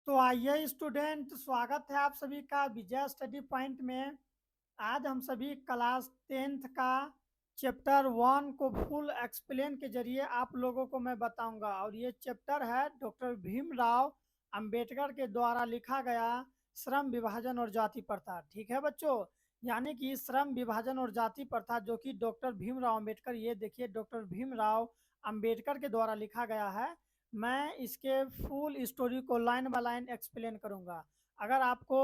तो आइए स्टूडेंट, स्वागत है आप सभी का विजय स्टडी पॉइंट में। आज हम सभी क्लास 10th का चैप्टर 1 को फुल एक्सप्लेन के जरिए आप लोगों को मैं बताऊंगा। और ये चैप्टर है डॉक्टर भीमराव अंबेडकर के द्वारा लिखा गया श्रम विभाजन और जाति प्रथा। ठीक है बच्चों, यानी कि श्रम विभाजन और जाति प्रथा जो कि डॉक्टर भीमराव अंबेडकर, ये देखिए डॉक्टर भीमराव अंबेडकर के द्वारा लिखा गया है। मैं इसके फुल स्टोरी को लाइन बाय लाइन एक्सप्लेन करूंगा। अगर आपको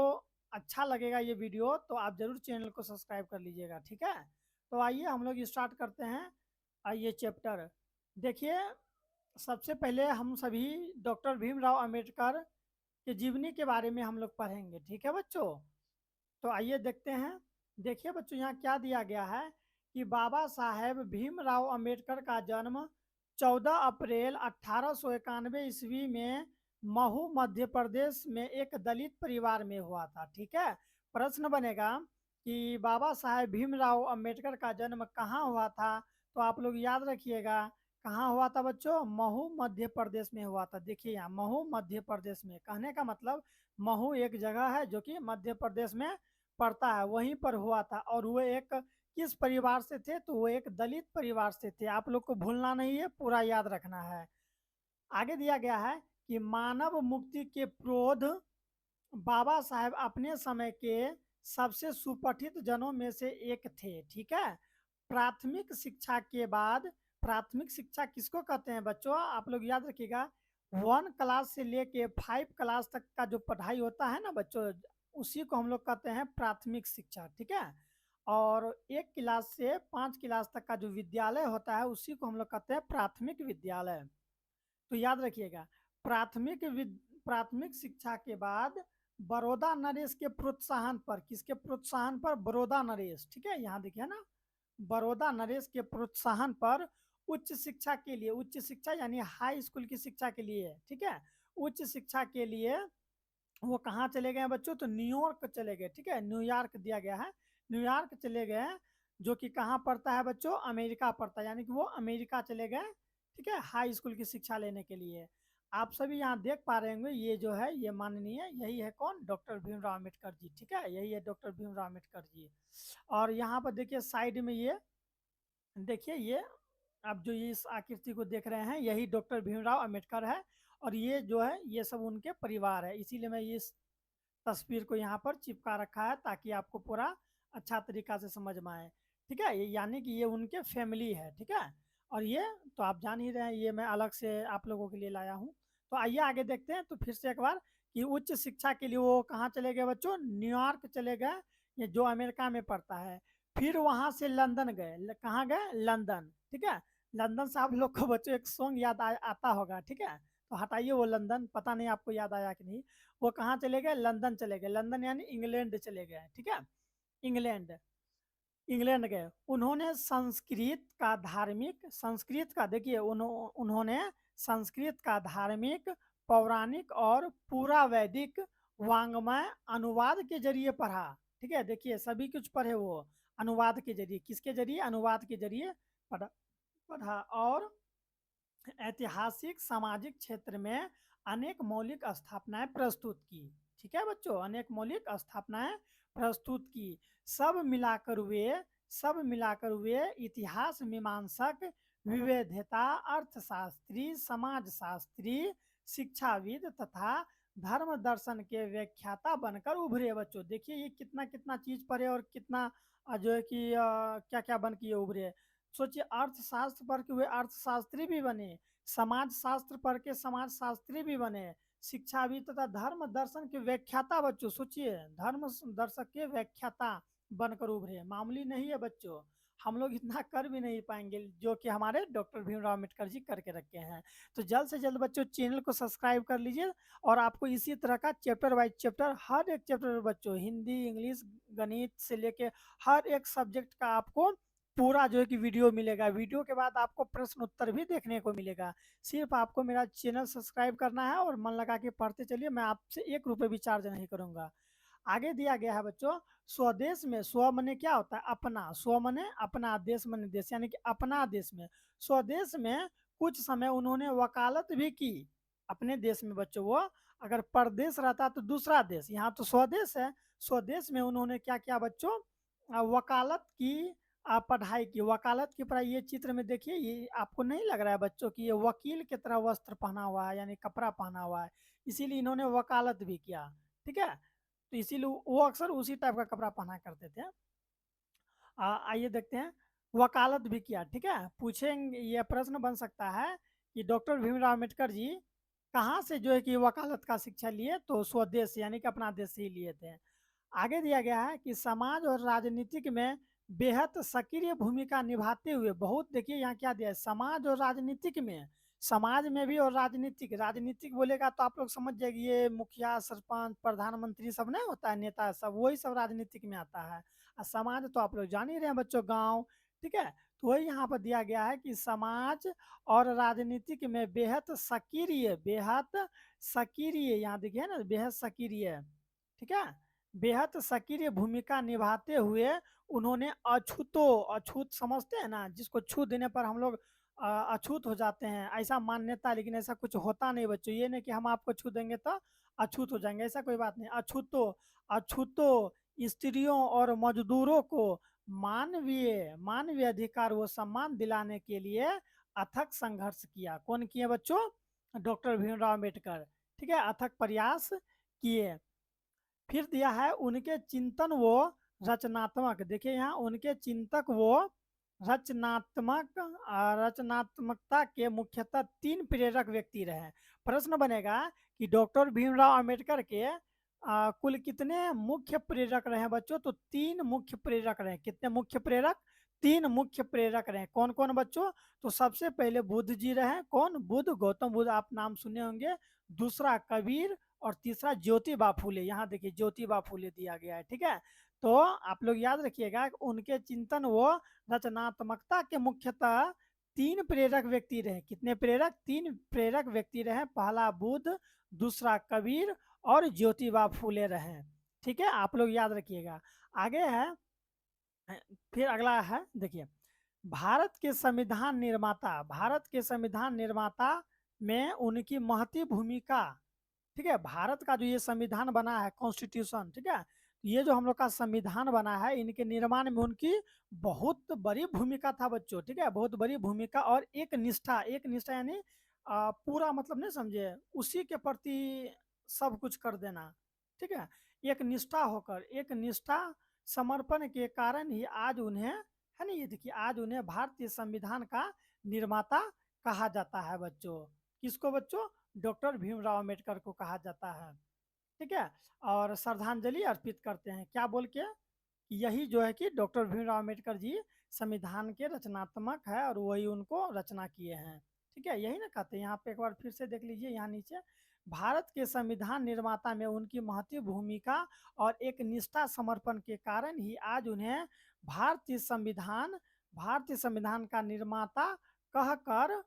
अच्छा लगेगा ये वीडियो तो आप जरूर चैनल को सब्सक्राइब कर लीजिएगा। ठीक है, तो आइए हम लोग स्टार्ट करते हैं। आइए चैप्टर देखिए। सबसे पहले हम सभी डॉक्टर भीमराव अंबेडकर के जीवनी के बारे में हम लोग पढ़ेंगे। ठीक है बच्चों, तो आइए देखते हैं। देखिए बच्चों, यहाँ क्या दिया गया है कि बाबा साहेब भीमराव अंबेडकर का जन्म 14 अप्रैल 1891 ईस्वी में महू मध्य प्रदेश में एक दलित परिवार में हुआ था। ठीक है, प्रश्न बनेगा कि बाबा साहेब भीमराव अंबेडकर का जन्म कहाँ हुआ था। तो आप लोग याद रखिएगा, कहाँ हुआ था बच्चों? महू मध्य प्रदेश में हुआ था। देखिए यहाँ महू मध्य प्रदेश में, कहने का मतलब महू एक जगह है जो कि मध्य प्रदेश में पड़ता है, वहीं पर हुआ था। और वो एक किस परिवार से थे? तो वो एक दलित परिवार से थे। आप लोग को भूलना नहीं है, पूरा याद रखना है। आगे दिया गया है कि मानव मुक्ति के प्रोध बाबा साहेब अपने समय के सबसे सुपठित जनों में से एक थे। ठीक है, प्राथमिक शिक्षा के बाद, प्राथमिक शिक्षा किसको कहते हैं बच्चों? आप लोग याद रखिएगा, 1 क्लास से लेके 5 क्लास तक का जो पढ़ाई होता है ना बच्चों, उसी को हम लोग कहते हैं प्राथमिक शिक्षा। ठीक है, और 1 क्लास से 5 क्लास तक का जो विद्यालय होता है उसी को हम लोग कहते हैं प्राथमिक विद्यालय। तो याद रखिएगा, प्राथमिक शिक्षा के बाद बड़ौदा नरेश के प्रोत्साहन पर, किसके प्रोत्साहन पर? बड़ौदा नरेश। ठीक है, यहाँ देखिए ना, बड़ौदा नरेश के प्रोत्साहन पर उच्च शिक्षा के लिए, उच्च शिक्षा यानी हाई स्कूल की शिक्षा के लिए, ठीक है, उच्च शिक्षा के लिए वो कहाँ चले गए हैं बच्चों? तो न्यूयॉर्क चले गए। ठीक है, न्यूयॉर्क दिया गया है, न्यूयॉर्क चले गए, जो कि कहाँ पड़ता है बच्चों? अमेरिका पड़ता है, यानी कि वो अमेरिका चले गए। ठीक है, हाई स्कूल की शिक्षा लेने के लिए। आप सभी यहाँ देख पा रहे होंगे, ये जो है ये माननीय, यही है कौन? डॉक्टर भीमराव अम्बेडकर जी। ठीक है, यही है डॉक्टर भीमराव अम्बेडकर जी। और यहाँ पर देखिए साइड में ये देखिए, ये आप जो ये इस आकृति को देख रहे हैं यही डॉक्टर भीमराव अम्बेडकर है। और ये जो है ये सब उनके परिवार है, इसीलिए मैं इस तस्वीर को यहाँ पर चिपका रखा है ताकि आपको पूरा अच्छा तरीका से समझ में आए। ठीक है, ये यानी कि ये उनके फैमिली है। ठीक है, और ये तो आप जान ही रहे हैं, ये मैं अलग से आप लोगों के लिए लाया हूँ। तो आइए आगे देखते हैं। तो फिर से एक बार कि उच्च शिक्षा के लिए वो कहाँ चले गए बच्चों? न्यूयॉर्क चले गए, ये जो अमेरिका में पड़ता है। फिर वहां से लंदन गए, कहाँ गए? लंदन। ठीक है, लंदन से आप लोग को बच्चों एक सॉन्ग याद आता होगा। ठीक है, तो हटाइए वो लंदन, पता नहीं आपको याद आया कि नहीं। वो कहाँ चले गए? लंदन चले गए, लंदन यानी इंग्लैंड चले गए। ठीक है, इंग्लैंड, इंग्लैंड गए। उन्होंने संस्कृत का धार्मिक, संस्कृत का देखिए उन्होंने संस्कृत का धार्मिक, पौराणिक और पूरा वैदिक वांग्मय अनुवाद के जरिए पढ़ा। ठीक है, देखिए सभी कुछ पढ़े वो अनुवाद के जरिए, किसके जरिए? अनुवाद के जरिए पढ़ा पढ़ा। और ऐतिहासिक सामाजिक क्षेत्र में अनेक मौलिक स्थापनाएं प्रस्तुत की। ठीक है बच्चों, अनेक मौलिक स्थापनाएं प्रस्तुत की। सब मिलाकर वे इतिहास मीमांसक, विविधता, अर्थशास्त्री, समाजशास्त्री, शिक्षाविद तथा धर्म दर्शन के व्याख्याता बनकर उभरे। बच्चों देखिए ये कितना कितना चीज पढ़े और कितना जो है कि क्या क्या बन के ये उभरे। सोचिए, अर्थशास्त्र पढ़ के हुए अर्थशास्त्री भी बने, समाज शास्त्र पढ़ के समाज शास्त्री भी बने, शिक्षाविद तथा धर्म दर्शन के व्याख्याता। बच्चों सोचिए, धर्म दर्शक के व्याख्याता बनकर उभरे, मामूली नहीं है बच्चों। हम लोग इतना कर भी नहीं पाएंगे जो कि हमारे डॉक्टर भीमराव अम्बेडकर जी करके रखे हैं। तो जल्द से जल्द बच्चों चैनल को सब्सक्राइब कर लीजिए। और आपको इसी तरह का चैप्टर वाइज चैप्टर, हर एक चैप्टर बच्चों, हिंदी, इंग्लिश, गणित से लेके हर एक सब्जेक्ट का आपको पूरा जो है कि वीडियो मिलेगा। वीडियो के बाद आपको प्रश्न उत्तर भी देखने को मिलेगा। सिर्फ आपको मेरा चैनल सब्सक्राइब करना है और मन लगा के पढ़ते चलिए, मैं आपसे 1 रुपये भी चार्ज नहीं करूंगा। आगे दिया गया है बच्चों, स्वदेश में, स्व मने क्या होता है? अपना, स्व मने अपना, देश मने देश, यानी कि अपना देश में। स्वदेश में कुछ समय उन्होंने वकालत भी की। अपने देश में बच्चों वो, अगर परदेश रहता तो दूसरा देश, यहाँ तो स्वदेश है। स्वदेश में उन्होंने क्या किया बच्चों, वकालत की पढ़ाई की। वकालत की पढ़ाई, ये चित्र में देखिए, ये आपको नहीं लग रहा है बच्चों कि ये वकील की तरह वस्त्र पहना हुआ है, यानी कपड़ा पहना हुआ है, इसीलिए इन्होंने वकालत भी किया। ठीक है, तो इसीलिए वो अक्सर उसी टाइप का कपड़ा पहना करते थे। आइए देखते हैं, वकालत भी किया। ठीक है, पूछेंगे, ये प्रश्न बन सकता है कि डॉक्टर भीमराव अम्बेडकर जी कहाँ से जो है कि वकालत का शिक्षा लिए, तो स्वदेश यानी कि अपना देश से ही लिए थे। आगे दिया गया है कि समाज और राजनीतिक में बेहद सक्रिय भूमिका निभाते हुए, बहुत देखिए यहाँ क्या दिया है, समाज और राजनीतिक में, समाज में भी और राजनीतिक, राजनीतिक बोलेगा तो आप लोग समझ जाएंगे, ये मुखिया, सरपंच, प्रधानमंत्री सब नहीं होता है, नेता सब, वही सब राजनीतिक में आता है। और समाज तो आप लोग जान ही रहे हैं बच्चों, गांव। ठीक है, तो वही यहाँ पर दिया गया है कि समाज और राजनीतिक में बेहद सक्रिय, बेहद सक्रिय, यहाँ देखिए ना, बेहद सक्रिय। ठीक है, बेहद सक्रिय भूमिका निभाते हुए उन्होंने अछूतो, अछूत समझते हैं ना, जिसको छू देने पर हम लोग अछूत हो जाते हैं, ऐसा मान्यता, लेकिन ऐसा कुछ होता नहीं बच्चों। ये नहीं कि हम आपको छू देंगे तो अछूत हो जाएंगे, ऐसा कोई बात नहीं। अछूतो, अछूतो स्त्रियों और मजदूरों को मानवीय मानवीय अधिकार व सम्मान दिलाने के लिए अथक संघर्ष किया। कौन किए बच्चों, डॉक्टर भीमराव अम्बेडकर। ठीक है, अथक प्रयास किए। फिर दिया है उनके चिंतन वो रचनात्मक, देखिए यहाँ उनके चिंतक वो रचनात्मक, रचनात्मकता के मुख्यतः तीन प्रेरक व्यक्ति रहे। प्रश्न बनेगा कि डॉक्टर भीमराव अंबेडकर के कुल कितने मुख्य प्रेरक रहे बच्चों, तो तीन मुख्य प्रेरक रहे। कितने मुख्य प्रेरक, तीन मुख्य प्रेरक रहे। कौन कौन बच्चों, तो सबसे पहले बुद्ध जी रहे, कौन, बुद्ध, गौतम बुद्ध, आप नाम सुने होंगे। दूसरा कबीर, और तीसरा ज्योतिबा फूले। यहाँ देखिए ज्योतिबा फूले दिया गया है। ठीक है, तो आप लोग याद रखिएगा, उनके चिंतन वो रचनात्मकता के मुख्यतः तीन प्रेरक व्यक्ति रहे। कितने प्रेरक, तीन प्रेरक व्यक्ति रहे। पहला बुद्ध, दूसरा कबीर, और ज्योतिबा फूले रहे। ठीक है, आप लोग याद रखिएगा। आगे है, फिर अगला है देखिए, भारत के संविधान निर्माता, भारत के संविधान निर्माता में उनकी महती भूमिका। ठीक है, भारत का जो ये संविधान बना है, कॉन्स्टिट्यूशन, ठीक है, ये जो हम लोग का संविधान बना है, इनके निर्माण में उनकी बहुत बड़ी भूमिका था बच्चों। ठीक है, बहुत बड़ी भूमिका, और एक निष्ठा, एक निष्ठा यानी पूरा मतलब नहीं समझे, उसी के प्रति सब कुछ कर देना। ठीक है, एक निष्ठा होकर, एक निष्ठा समर्पण के कारण ही आज उन्हें, है ना, ये देखिए, आज उन्हें भारतीय संविधान का निर्माता कहा जाता है बच्चों। किसको बच्चों, डॉक्टर भीमराव अम्बेडकर को कहा जाता है। ठीक है, और श्रद्धांजलि अर्पित करते हैं क्या बोल के, यही जो है कि डॉक्टर भीमराव अम्बेडकर जी संविधान के रचनात्मक है, और वही उनको रचना किए हैं। ठीक है, यही ना कहते हैं। यहाँ पे एक बार फिर से देख लीजिए, यहाँ नीचे, भारत के संविधान निर्माता में उनकी महती भूमिका और एक निष्ठा समर्पण के कारण ही आज उन्हें भारतीय संविधान, भारतीय संविधान का निर्माता कहकर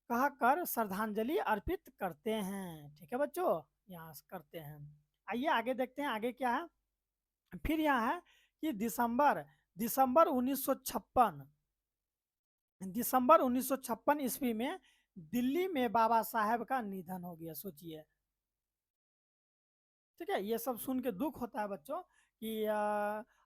कहकर श्रद्धांजलि अर्पित करते हैं। ठीक है बच्चों, यहाँ से करते हैं। आइए आगे देखते हैं, आगे क्या है। फिर यहाँ है कि दिसंबर दिसंबर 1956, दिसंबर 1956 ईस्वी में दिल्ली में बाबा साहेब का निधन हो गया। सोचिए, ठीक है, ये सब सुन के दुख होता है बच्चों कि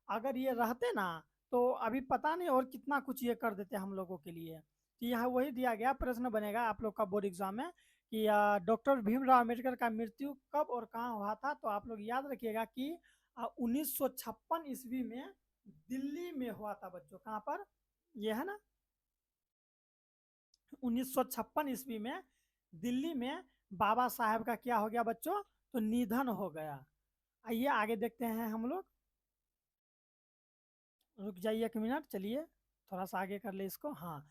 अगर ये रहते ना, तो अभी पता नहीं और कितना कुछ ये कर देते हम लोगों के लिए। तो यहाँ वही दिया गया, प्रश्न बनेगा आप लोग का बोर्ड एग्जाम में कि डॉक्टर भीमराव अम्बेडकर का मृत्यु कब और कहाँ हुआ था। तो आप लोग याद रखिएगा कि 1956 ईस्वी में दिल्ली में हुआ था बच्चों। कहाँ पर, ये है ना, 1956 ईस्वी में दिल्ली में बाबा साहेब का क्या हो गया बच्चों, तो निधन हो गया। आइए आगे देखते हैं हम लोग, रुक जाइए एक मिनट, चलिए थोड़ा सा आगे कर ले इसको। हाँ,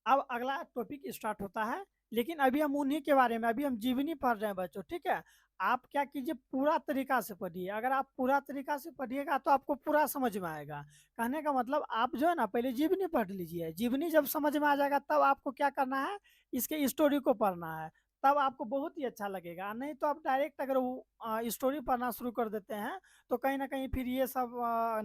अब अगला टॉपिक स्टार्ट होता है, लेकिन अभी हम उन्हीं के बारे में, अभी हम जीवनी पढ़ रहे हैं बच्चों। ठीक है, आप क्या कीजिए, पूरा तरीका से पढ़िए। अगर आप पूरा तरीका से पढ़िएगा तो आपको पूरा समझ में आएगा। कहने का मतलब, आप जो है ना, पहले जीवनी पढ़ लीजिए। जीवनी जब समझ में आ जाएगा, तब आपको क्या करना है, इसके स्टोरी को पढ़ना है। तब आपको बहुत ही अच्छा लगेगा। नहीं तो आप डायरेक्ट अगर वो स्टोरी पढ़ना शुरू कर देते हैं तो कहीं न कहीं फिर ये सब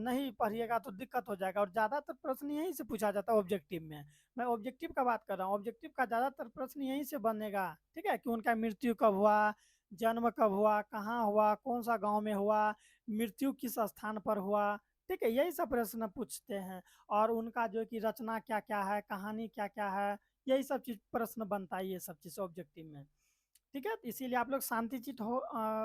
नहीं पढ़िएगा तो दिक्कत हो जाएगा, और ज़्यादातर प्रश्न यहीं से पूछा जाता है ऑब्जेक्टिव में। मैं ऑब्जेक्टिव का बात कर रहा हूँ, ऑब्जेक्टिव का ज़्यादातर प्रश्न यहीं से बनेगा, ठीक है? कि उनका मृत्यु कब हुआ, जन्म कब हुआ, कहाँ हुआ, कौन-सा गाँव में हुआ, मृत्यु किस स्थान पर हुआ, ठीक है? यही सब प्रश्न पूछते हैं, और उनका जो है कि रचना क्या-क्या है, कहानी क्या-क्या है, यही सब चीज़ प्रश्न बनता है, ये सब चीज़ ऑब्जेक्टिव में। ठीक है? तो इसीलिए आप लोग शांतिचित्त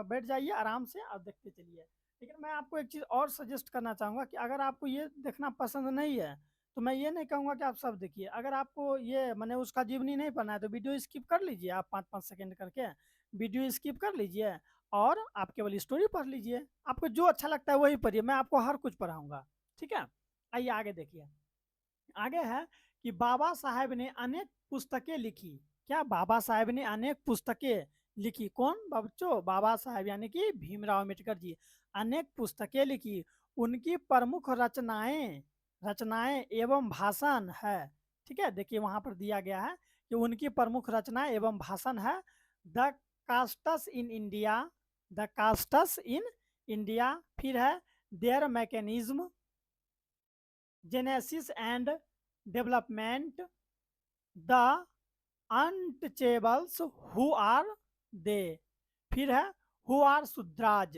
बैठ जाइए आराम से और देखते चलिए। लेकिन मैं आपको एक चीज़ और सजेस्ट करना चाहूँगा कि अगर आपको ये देखना पसंद नहीं है, तो मैं ये नहीं कहूँगा कि आप सब देखिए। अगर आपको ये माने उसका जीवनी नहीं पढ़ना है, तो वीडियो स्किप कर लीजिए आप 5-5 सेकंड करके, वीडियो स्किप कर लीजिए और आप केवल स्टोरी पढ़ लीजिए। आपको जो अच्छा लगता है वही पढ़िए, मैं आपको हर कुछ पढ़ाऊँगा। ठीक है? आइए आगे देखिए। आगे है कि बाबा साहेब ने अनेक पुस्तकें लिखी। क्या बाबा साहेब ने अनेक पुस्तकें लिखी? कौन बच्चों? बाबा साहेब यानी कि भीमराव अम्बेडकर जी अनेक पुस्तकें लिखी। उनकी प्रमुख रचनाएं रचनाएं एवं भाषण है। ठीक है, देखिए वहां पर दिया गया है कि उनकी प्रमुख रचनाएं एवं भाषण है। The castes in India, the castes in India, फिर है their mechanism, genesis and development, the untouchables who are they, फिर है हु आर शुद्राज,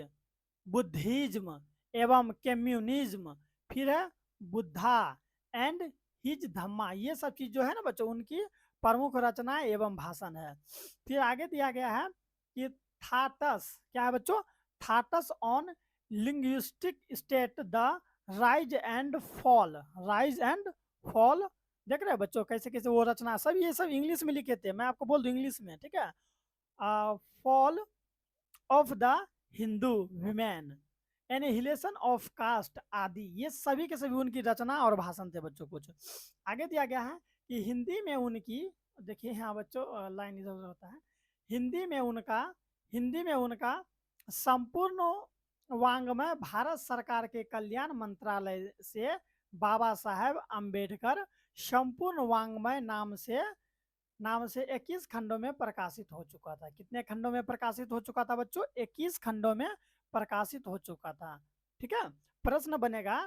बुद्धिज्म एवं कम्युनिज्म, फिर है बुद्धा एंड हिज धम्मा। ये सब चीज जो है ना बच्चों उनकी प्रमुख रचनाएं एवं भाषण है। फिर आगे दिया गया है कि थाटस क्या है बच्चों? Thoughts on linguistic state, the rise and fall, rise and fall. देख रहे हैं बच्चों कैसे कैसे वो रचना, सब ये सब इंग्लिश में लिखे थे, मैं आपको बोल दूं इंग्लिश में, ठीक है? Fall of the Hindu women, annihilation of caste आदि, ये सभी के सभी उनकी रचना और भाषण थे बच्चों। कुछ आगे दिया गया है कि हिंदी में उनकी, देखिए हाँ बच्चों लाइन इधर उधर होता है, हिंदी में उनका हिंदी में उनका संपूर्ण वांग्मय भारत सरकार के कल्याण मंत्रालय से बाबा साहेब अम्बेडकर संपूर्ण वांग्मय नाम से 21 खंडों में प्रकाशित हो चुका था। कितने खंडों में प्रकाशित हो चुका था बच्चों? 21 खंडों में प्रकाशित हो चुका था। ठीक है? प्रश्न बनेगा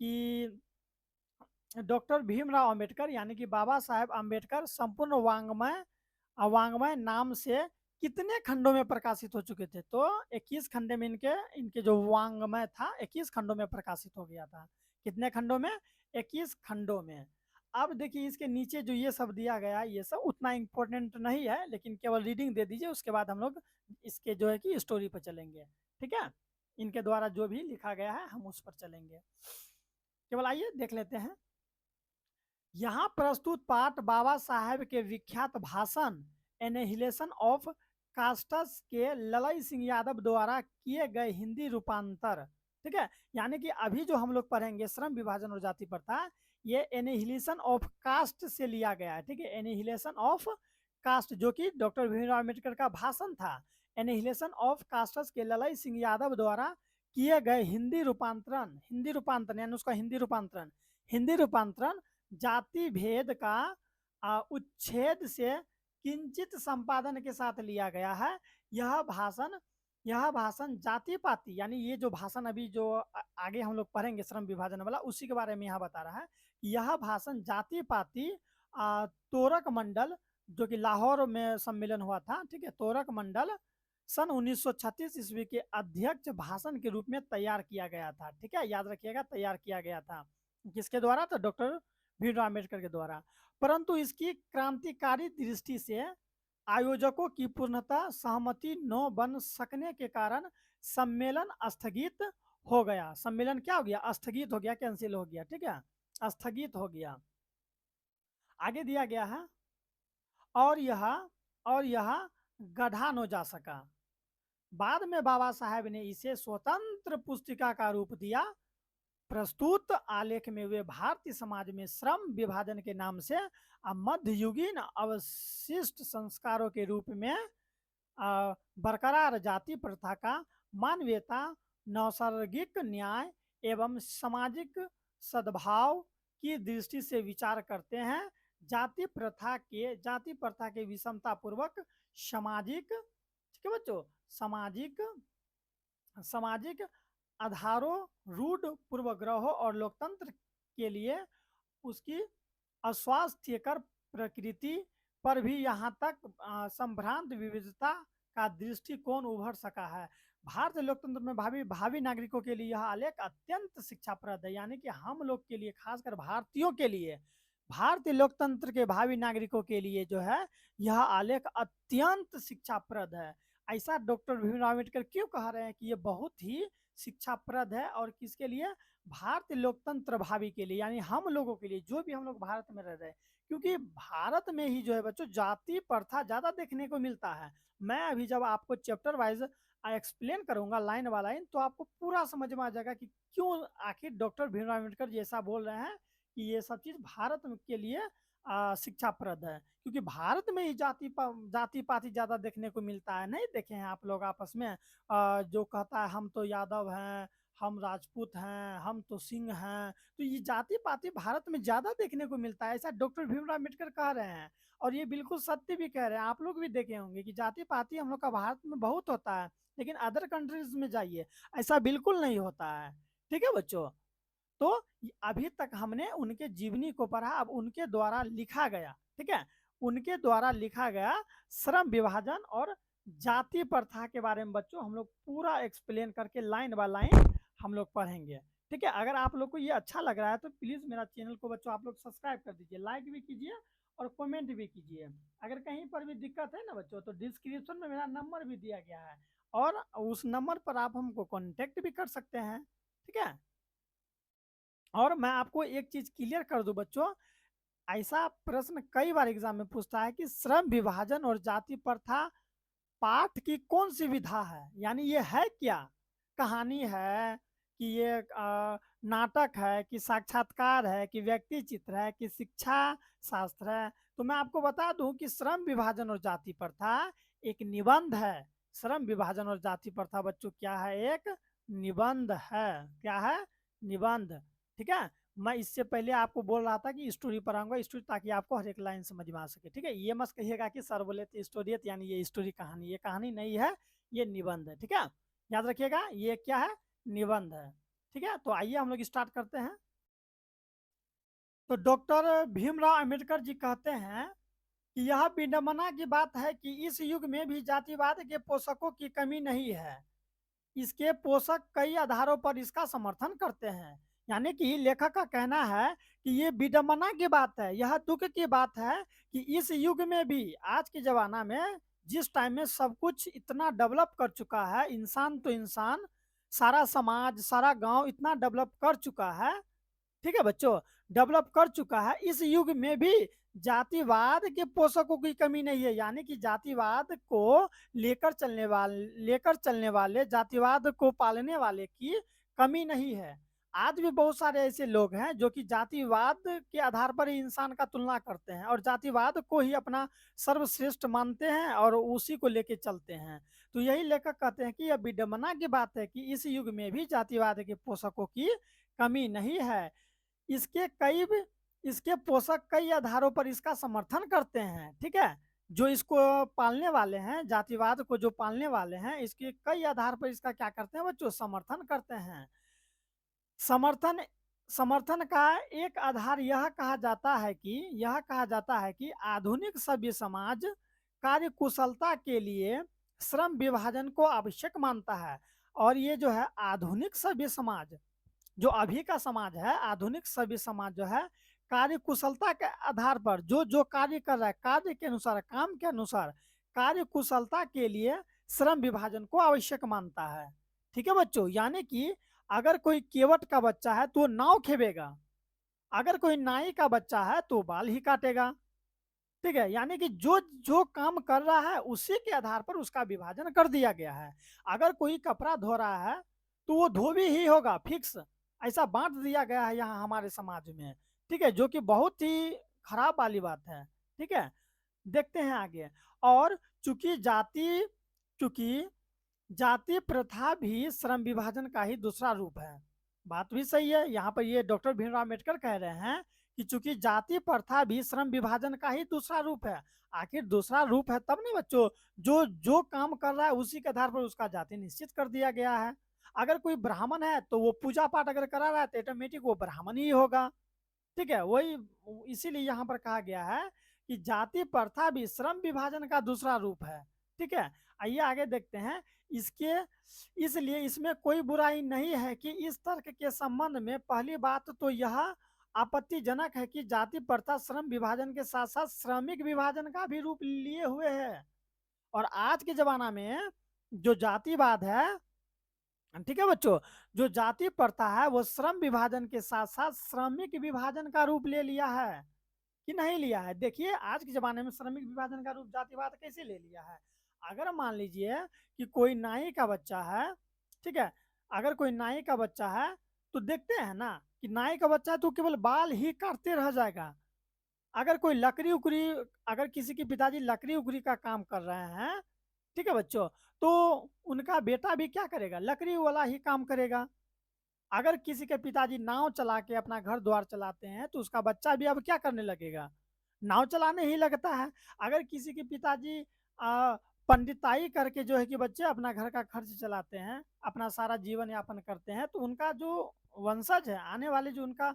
कि डॉक्टर भीमराव अंबेडकर यानी कि बाबा साहेब अंबेडकर संपूर्ण वांग्मय नाम से कितने खंडों में प्रकाशित हो चुके थे? तो 21 खंडे में इनके इनके जो वांग्मय था 21 खंडों में प्रकाशित हो गया था। कितने खंडों में? 21 खंडों में। अब देखिए इसके नीचे जो ये सब दिया गया है, ये सब उतना इम्पोर्टेंट नहीं है, लेकिन केवल रीडिंग दे दीजिए, उसके बाद हम लोग इसके जो है कि स्टोरी पर चलेंगे। ठीक है? इनके द्वारा जो भी लिखा गया है हम उस पर चलेंगे। केवल आइए देख लेते हैं। यहाँ प्रस्तुत पाठ बाबा साहेब के विख्यात भाषण एनिहिलेशन ऑफ कास्टस के ललई सिंह यादव द्वारा किए गए हिंदी रूपांतर। ठीक है, यानी कि अभी जो हम लोग पढ़ेंगे श्रम विभाजन और जाति प्रथा, ये एनिहिलेशन ऑफ कास्ट से लिया गया है। ठीक है, एनिहिलेशन ऑफ कास्ट जो कि डॉक्टर भीमराव अम्बेडकर का भाषण था। एनिहिलेशन ऑफ कास्टस के ललई सिंह यादव द्वारा किए गए हिंदी रूपांतरण यानी उसका हिंदी रूपांतरण जाति भेद का उच्छेद से किंचित संपादन के साथ लिया गया है। यह भाषण जाति पाति यानी ये जो भाषण अभी जो आगे हम लोग पढ़ेंगे श्रम विभाजन वाला, उसी के बारे में यहाँ बता रहा है। यह भाषण जाति पाति तोरक मंडल जो कि लाहौर में सम्मेलन हुआ था, ठीक है, तोरक मंडल सन 1936 ईस्वी के अध्यक्ष भाषण के रूप में तैयार किया गया था। ठीक है, याद रखिएगा, तैयार किया गया था किसके द्वारा? तो डॉक्टर भीमराव अम्बेडकर के द्वारा। परंतु इसकी क्रांतिकारी दृष्टि से आयोजकों की पूर्णतः सहमति न बन सकने के कारण सम्मेलन स्थगित हो गया। सम्मेलन क्या हो गया? स्थगित हो गया, कैंसिल हो गया। ठीक है, स्थगित हो गया। आगे दिया गया है और यह गढ़ा न जा सका। बाद में बाबा साहेब ने इसे स्वतंत्र पुस्तिका का रूप दिया। प्रस्तुत आलेख में वे भारतीय समाज में श्रम विभाजन के नाम से मध्ययुगीन अवशिष्ट संस्कारों के रूप में बरकरार जाति प्रथा का मानवीयता, नैसर्गिक न्याय एवं सामाजिक सद्भाव की दृष्टि से विचार करते हैं। जाति प्रथा के विषमता पूर्वक सामाजिक, ठीक है बच्चों, सामाजिक सामाजिक आधारों, रूढ़ पूर्वग्रहों और लोकतंत्र के लिए उसकी अस्वास्थ्यकर प्रकृति पर भी यहाँ तक संभ्रांत विविधता का दृष्टिकोण उभर सका है। भारतीय लोकतंत्र में भावी भावी नागरिकों के लिए यह आलेख अत्यंत शिक्षाप्रद है, यानी कि हम लोग के लिए, खासकर भारतीयों के लिए, भारतीय लोकतंत्र के भावी नागरिकों के लिए जो है यह आलेख अत्यंत शिक्षाप्रद है। ऐसा डॉक्टर भीमराव अम्बेडकर क्यों कह रहे हैं कि ये बहुत ही शिक्षाप्रद है, और किसके लिए? भारतीय लोकतंत्र भावी के लिए, यानी हम लोगों के लिए, जो भी हम लोग भारत में रह रहे हैं। क्योंकि भारत में ही जो है बच्चों जाति प्रथा ज्यादा देखने को मिलता है। मैं अभी जब आपको चैप्टर वाइज एक्सप्लेन करूंगा लाइन बाय लाइन, तो आपको पूरा समझ में आ जाएगा कि क्यों आखिर डॉक्टर भीमराव अम्बेडकर जी ऐसा बोल रहे हैं कि ये सब चीज भारत के लिए शिक्षाप्रद है। क्योंकि भारत में ही जाति पाति ज्यादा देखने को मिलता है। नहीं देखे हैं आप लोग आपस में जो कहता है हम तो यादव हैं, हम राजपूत हैं, हम तो सिंह हैं, तो ये जाति पाति भारत में ज्यादा देखने को मिलता है, ऐसा डॉक्टर भीमराव अम्बेडकर कह रहे हैं। और ये बिल्कुल सत्य भी कह रहे हैं, आप लोग भी देखे होंगे कि जाति पाति हम लोग का भारत में बहुत होता है, लेकिन अदर कंट्रीज में जाइए ऐसा बिल्कुल नहीं होता है। ठीक है बच्चों, तो अभी तक हमने उनके जीवनी को पढ़ा, अब उनके द्वारा लिखा गया, ठीक है, उनके द्वारा लिखा गया श्रम विभाजन और जाति प्रथा के बारे में बच्चों हम लोग पूरा एक्सप्लेन करके लाइन बाय लाइन हम लोग पढ़ेंगे। ठीक है, अगर आप लोग को ये अच्छा लग रहा है तो प्लीज मेरा चैनल को बच्चों आप लोग सब्सक्राइब कर दीजिए, लाइक भी कीजिए और कमेंट भी कीजिए। अगर कहीं पर भी दिक्कत है ना बच्चों, तो डिस्क्रिप्शन में मेरा नंबर भी दिया गया है, और उस नंबर पर आप हमको कॉन्टेक्ट भी कर सकते हैं। ठीक है, और मैं आपको एक चीज क्लियर कर दूं बच्चों, ऐसा प्रश्न कई बार एग्जाम में पूछता है कि श्रम विभाजन और जाति प्रथा पाठ की कौन सी विधा है, यानी ये है क्या? कहानी है कि ये नाटक है कि साक्षात्कार है कि व्यक्ति चित्र है कि शिक्षा शास्त्र है? तो मैं आपको बता दूं कि श्रम विभाजन और जाति प्रथा एक निबंध है। श्रम विभाजन और जाति प्रथा बच्चों क्या है? एक निबंध है। क्या है? निबंध। ठीक है, मैं इससे पहले आपको बोल रहा था कि स्टोरी पढ़ाऊंगा, स्टोरी, ताकि आपको हर एक लाइन समझ में आ सके। ठीक है, ये मत कहिएगा कि सर बोले थे स्टोरी है, यानी ये स्टोरी कहानी, ये कहानी नहीं है, ये निबंध है। ठीक है, याद रखिएगा ये क्या है? निबंध है। ठीक है, तो आइए हम लोग स्टार्ट करते हैं। तो डॉक्टर भीमराव अम्बेडकर जी कहते हैं कि यह विडंबना की बात है कि इस युग में भी जातिवाद के पोषकों की कमी नहीं है। इसके पोषक कई आधारों पर इसका समर्थन करते हैं। यानी कि लेखक का कहना है कि ये विडंबना की बात है, यह दुख की बात है कि इस युग में भी, आज के जमाना में, जिस टाइम में सब कुछ इतना डेवलप कर चुका है, इंसान तो इंसान, सारा समाज, सारा गांव इतना डेवलप कर चुका है, ठीक है बच्चों, डेवलप कर चुका है, इस युग में भी जातिवाद के पोषकों की कमी नहीं है। यानी कि जातिवाद को लेकर चलने वाले जातिवाद को पालने वाले की कमी नहीं है। आज भी बहुत सारे ऐसे लोग हैं जो कि जातिवाद के आधार पर ही इंसान का तुलना करते हैं और जातिवाद को ही अपना सर्वश्रेष्ठ मानते हैं और उसी को लेके चलते हैं। तो यही लेखक कहते हैं कि यह विडंबना की बात है कि इस युग में भी जातिवाद के पोषकों की कमी नहीं है। इसके कई इसके पोषक कई आधारों पर इसका समर्थन करते हैं। ठीक है, जो इसको पालने वाले हैं, जातिवाद को जो पालने वाले हैं, इसके कई आधार पर इसका क्या करते हैं बच्चों? समर्थन करते हैं। समर्थन समर्थन का एक आधार यह कहा जाता है कि आधुनिक सभ्य समाज कार्य कुशलता के लिए श्रम विभाजन को आवश्यक मानता है। और ये जो है आधुनिक सभ्य समाज, जो अभी का समाज है, आधुनिक सभ्य समाज जो है, कार्य कुशलता के आधार पर जो जो कार्य कर रहा है, कार्य के अनुसार, काम के अनुसार, कार्य कुशलता के लिए श्रम विभाजन को आवश्यक मानता है। ठीक है बच्चों, यानी कि अगर कोई केवट का बच्चा है तो नाव खेवेगा, अगर कोई नाई का बच्चा है तो बाल ही काटेगा। ठीक है, यानी कि जो जो काम कर रहा है उसी के आधार पर उसका विभाजन कर दिया गया है। अगर कोई कपड़ा धो रहा है तो वो धोबी ही होगा, फिक्स, ऐसा बांट दिया गया है यहाँ हमारे समाज में। ठीक है, जो कि बहुत ही खराब वाली बात है। ठीक है, देखते हैं आगे। और चूंकि जाति प्रथा भी श्रम विभाजन का ही दूसरा रूप है। बात भी सही है, यहाँ पर ये डॉक्टर भीमराव अम्बेडकर कह रहे हैं कि चूंकि जाति प्रथा भी श्रम विभाजन का ही दूसरा रूप है। आखिर दूसरा रूप है तब नहीं बच्चों, जो जो काम कर रहा है उसी के आधार पर उसका जाति निश्चित कर दिया गया है। अगर कोई ब्राह्मण है तो वो पूजा पाठ अगर करा रहा है तो ऑटोमेटिक वो ब्राह्मण ही होगा। ठीक है, वही इसीलिए यहाँ पर कहा गया है कि जाति प्रथा भी श्रम विभाजन का दूसरा रूप है। ठीक है, आइए आगे देखते हैं। इसके इसलिए इसमें कोई बुराई नहीं है कि इस तर्क के संबंध में पहली बात तो यह आपत्तिजनक है कि जाति प्रथा श्रम विभाजन के साथ साथ श्रमिक विभाजन का भी रूप लिए हुए है। और आज के जमाना में जो जातिवाद है, ठीक है बच्चों, जो जाति प्रथा है वो श्रम विभाजन के साथ साथ श्रमिक विभाजन का रूप ले लिया है कि नहीं लिया है। देखिए आज के जमाने में श्रमिक विभाजन का रूप जातिवाद कैसे ले लिया है। अगर मान लीजिए कि कोई नाई का बच्चा है, ठीक है, अगर कोई नाई का बच्चा है तो देखते हैं ना कि नाई का बच्चा है तो केवल बाल ही काटते रह जाएगा। अगर कोई लकड़ी उकड़ी, अगर किसी के पिताजी लकड़ी उकड़ी का काम कर रहे हैं, ठीक है बच्चों, तो उनका बेटा भी क्या करेगा, लकड़ी वाला ही काम करेगा। अगर किसी के पिताजी नाव चला के अपना घर द्वार चलाते हैं तो उसका बच्चा भी अब क्या करने लगेगा, नाव चलाने ही लगता है। अगर किसी के पिताजी पंडिताई करके जो है कि बच्चे अपना घर का खर्च चलाते हैं, अपना सारा जीवन यापन करते हैं, तो उनका जो वंशज है, आने वाले जो उनका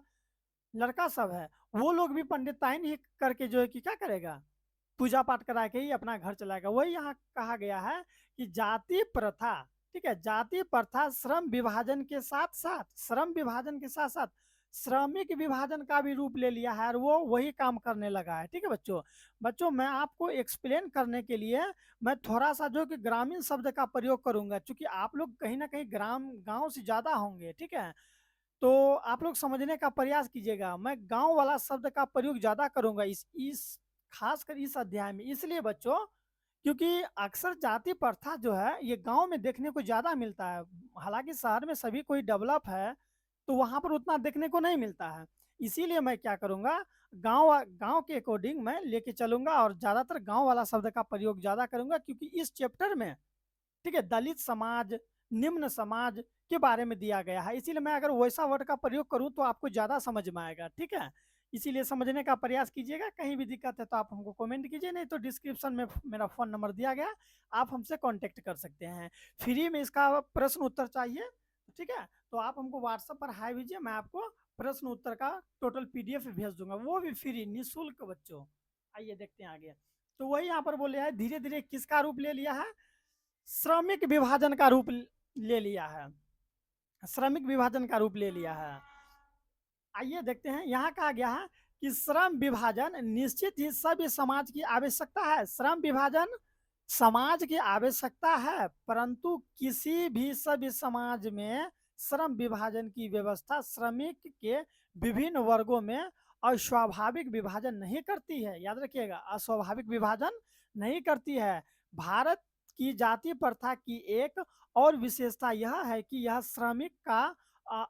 लड़का सब है, वो लोग भी पंडिताइन ही करके जो है कि क्या करेगा, पूजा पाठ करा के ही अपना घर चलाएगा। वही यहाँ कहा गया है कि जाति प्रथा, ठीक है, जाति प्रथा श्रम विभाजन के साथ साथ, श्रम विभाजन के साथ साथ श्रमिक विभाजन का भी रूप ले लिया है और वो वही काम करने लगा है। ठीक है बच्चों, बच्चों मैं आपको एक्सप्लेन करने के लिए मैं थोड़ा सा जो कि ग्रामीण शब्द का प्रयोग करूंगा, क्योंकि आप लोग कहीं ना कहीं ग्राम गांव से ज्यादा होंगे। ठीक है, तो आप लोग समझने का प्रयास कीजिएगा। मैं गांव वाला शब्द का प्रयोग ज्यादा करूंगा इस खासकर इस अध्याय में, इसलिए बच्चों क्योंकि अक्सर जाति प्रथा जो है ये गांव में देखने को ज्यादा मिलता है। हालांकि शहर में सभी कोई डेवलप है तो वहां पर उतना देखने को नहीं मिलता है। इसीलिए मैं क्या करूंगा, गांव गांव के अकॉर्डिंग मैं लेके चलूंगा और ज्यादातर गांव वाला शब्द का प्रयोग ज्यादा करूंगा, क्योंकि इस चैप्टर में, ठीक है, दलित समाज, निम्न समाज के बारे में दिया गया है। इसीलिए मैं अगर वैसा वर्ड का प्रयोग करूं तो आपको ज्यादा समझ में आएगा। ठीक है, इसीलिए समझने का प्रयास कीजिएगा। कहीं भी दिक्कत है तो आप हमको कमेंट कीजिए, नहीं तो डिस्क्रिप्शन में मेरा फोन नंबर दिया गया, आप हमसे कांटेक्ट कर सकते हैं। फ्री में इसका प्रश्न उत्तर चाहिए, ठीक है, तो आप हमको व्हाट्सएप पर हाई भेजिए, मैं आपको प्रश्न उत्तर का टोटल पीडीएफ भेज दूंगा, वो भी फ्री निःशुल्क बच्चों। आइए देखते हैं आगे। तो वही यहाँ पर बोले है धीरे धीरे किसका रूप ले लिया है, श्रमिक विभाजन का रूप ले लिया है, श्रमिक विभाजन का रूप ले लिया है। आइए देखते हैं, यहाँ कहा गया है कि श्रम विभाजन निश्चित ही सभ्य समाज की आवश्यकता है। श्रम विभाजन समाज की आवश्यकता है, परंतु किसी भी सभ्य समाज में श्रम विभाजन की व्यवस्था श्रमिक के विभिन्न वर्गों में अस्वाभाविक विभाजन नहीं करती है। याद रखिएगा, अस्वाभाविक विभाजन नहीं करती है। भारत की जाति प्रथा की एक और विशेषता यह है कि यह श्रमिक का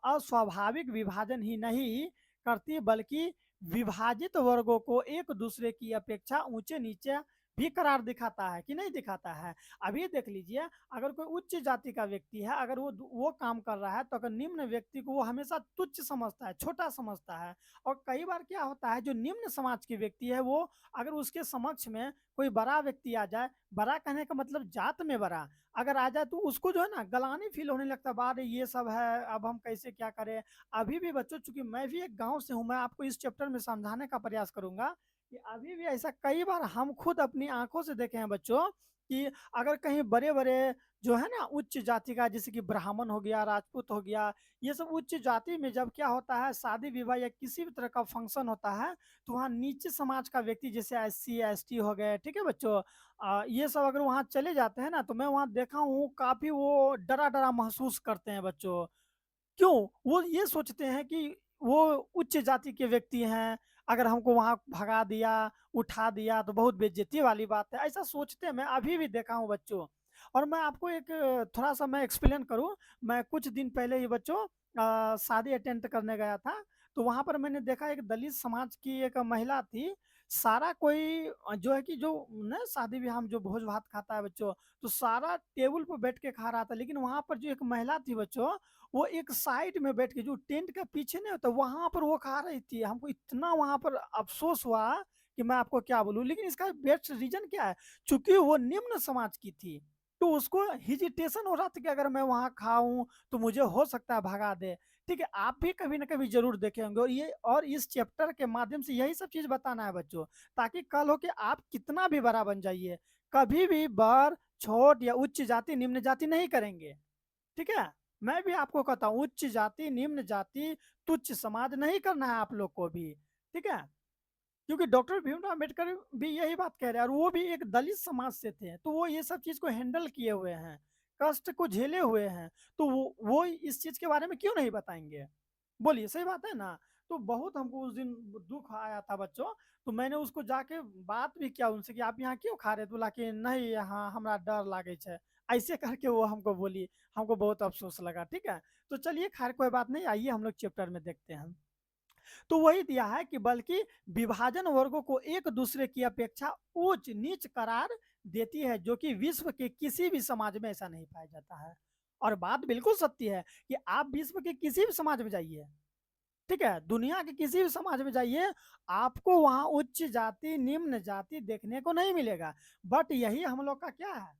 अस्वाभाविक विभाजन ही नहीं करती, बल्कि विभाजित वर्गों को एक दूसरे की अपेक्षा ऊंचे नीचे भी करार दिखाता है कि नहीं दिखाता है। अभी देख लीजिए, अगर कोई उच्च जाति का व्यक्ति है, अगर वो काम कर रहा है तो अगर निम्न व्यक्ति को वो हमेशा तुच्छ समझता है, छोटा समझता है। और कई बार क्या होता है, जो निम्न समाज के व्यक्ति है वो अगर उसके समक्ष में कोई बड़ा व्यक्ति आ जाए, बड़ा कहने का मतलब जात में बड़ा अगर आ जाए, तो उसको जो है ना गलानी फील होने लगता है, बारे ये सब है, अब हम कैसे क्या करें। अभी भी बच्चों, चूंकि मैं भी एक गांव से हूं, मैं आपको इस चैप्टर में समझाने का प्रयास करूंगा कि अभी भी ऐसा कई बार हम खुद अपनी आंखों से देखे हैं बच्चों कि अगर कहीं बड़े बड़े जो है ना उच्च जाति का, जैसे कि ब्राह्मण हो गया, राजपूत हो गया, ये सब उच्च जाति में जब क्या होता है, शादी विवाह या किसी भी तरह का फंक्शन होता है, तो वहाँ नीचे समाज का व्यक्ति जैसे SC ST हो गए, ठीक है बच्चों, ये सब अगर वहाँ चले जाते हैं ना, तो मैं वहाँ देखा हूँ काफी वो डरा डरा महसूस करते हैं बच्चों। क्यों, वो ये सोचते हैं कि वो उच्च जाति के व्यक्ति हैं, अगर हमको वहां भगा दिया, उठा दिया तो बहुत बेइज्जती वाली बात है, ऐसा सोचते हैं। मैं अभी भी देखा हूँ बच्चों। और मैं आपको एक थोड़ा सा मैं एक्सप्लेन करूँ, मैं कुछ दिन पहले ही बच्चों शादी अटेंड करने गया था, तो वहां पर मैंने देखा एक दलित समाज की एक महिला थी, सारा कोई जो है कि जो ना शादी ब्याह में जो भोज भात खाता है बच्चों, तो सारा टेबल पर बैठ के खा रहा था, लेकिन वहां पर जो एक महिला थी बच्चों, वो एक साइड में बैठ के, जो टेंट के पीछे नहीं होता वहां पर वो खा रही थी। हमको इतना वहां पर अफसोस हुआ कि मैं आपको क्या बोलूं। लेकिन इसका बेस्ट रीजन क्या है, चूंकि वो निम्न समाज की थी, तो उसको हिजिटेशन हो रहा था कि अगर मैं वहां खाऊं तो मुझे हो सकता है भगा दे। ठीक है, आप भी कभी ना कभी जरूर देखे होंगे, और इस चैप्टर के माध्यम से यही सब चीज बताना है बच्चों, ताकि कल हो कि आप कितना भी बड़ा बन जाइए, कभी भी बड़ छोट या उच्च जाति निम्न जाति नहीं करेंगे। ठीक है, मैं भी आपको कहता हूँ, उच्च जाति निम्न जाति तुच्छ समाज नहीं करना है आप लोग को भी। ठीक है, क्योंकि डॉक्टर भीमराव अम्बेडकर भी यही बात कह रहे हैं, और वो भी एक दलित समाज से थे, तो वो ये सब चीज को हैंडल किए हुए हैं, कष्ट को झेले हुए हैं, तो वो इस चीज के बारे में क्यों नहीं बताएंगे? बोलिए, सही बात है ना। तो बहुत हमको उस दिन दुख आया था बच्चों, तो मैंने उसको जाके बात भी किया उनसे कि आप यहाँ क्यों खा रहे? तो बोला कि नहीं, यहाँ हमारा डर लागे है, ऐसे करके वो हमको बोली। हमको बहुत अफसोस लगा। ठीक है, तो चलिए खैर कोई बात नहीं, आइए हम लोग चैप्टर में देखते हैं। तो वही दिया है कि बल्कि विभाजन वर्गों को एक दूसरे की अपेक्षा ऊंच नीच करार देती है, जो कि विश्व के किसी भी समाज में ऐसा नहीं पाया जाता है। और बात बिल्कुल सत्य है कि आप विश्व के किसी भी समाज में जाइए, ठीक है, दुनिया के किसी भी समाज में जाइए, आपको वहां उच्च जाति निम्न जाति देखने को नहीं मिलेगा। बट यही हम लोग का क्या है,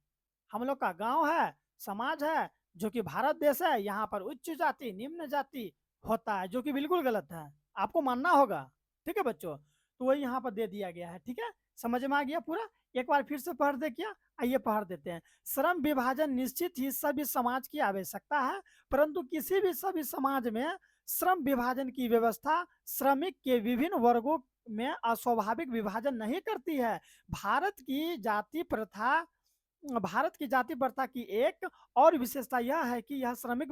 हम लोग का गांव है, समाज है, जो कि भारत देश है, यहाँ पर उच्च जाति निम्न जाति होता है, जो कि बिल्कुल गलत है, आपको मानना होगा। ठीक है बच्चों, तो वही यहाँ पर दे दिया गया है। ठीक है, समझ में आ गया पूरा? एक बार फिर से पढ़ दे क्या? आइए पढ़ देते हैं। श्रम विभाजन निश्चित ही सभी समाज की आवश्यकता है, परंतु किसी भी सभी समाज में श्रम विभाजन की व्यवस्था श्रमिक के विभिन्न वर्गों में अस्वाभाविक विभाजन नहीं करती है। भारत की जाति प्रथा की एक और विशेषता यह है कि श्रमिक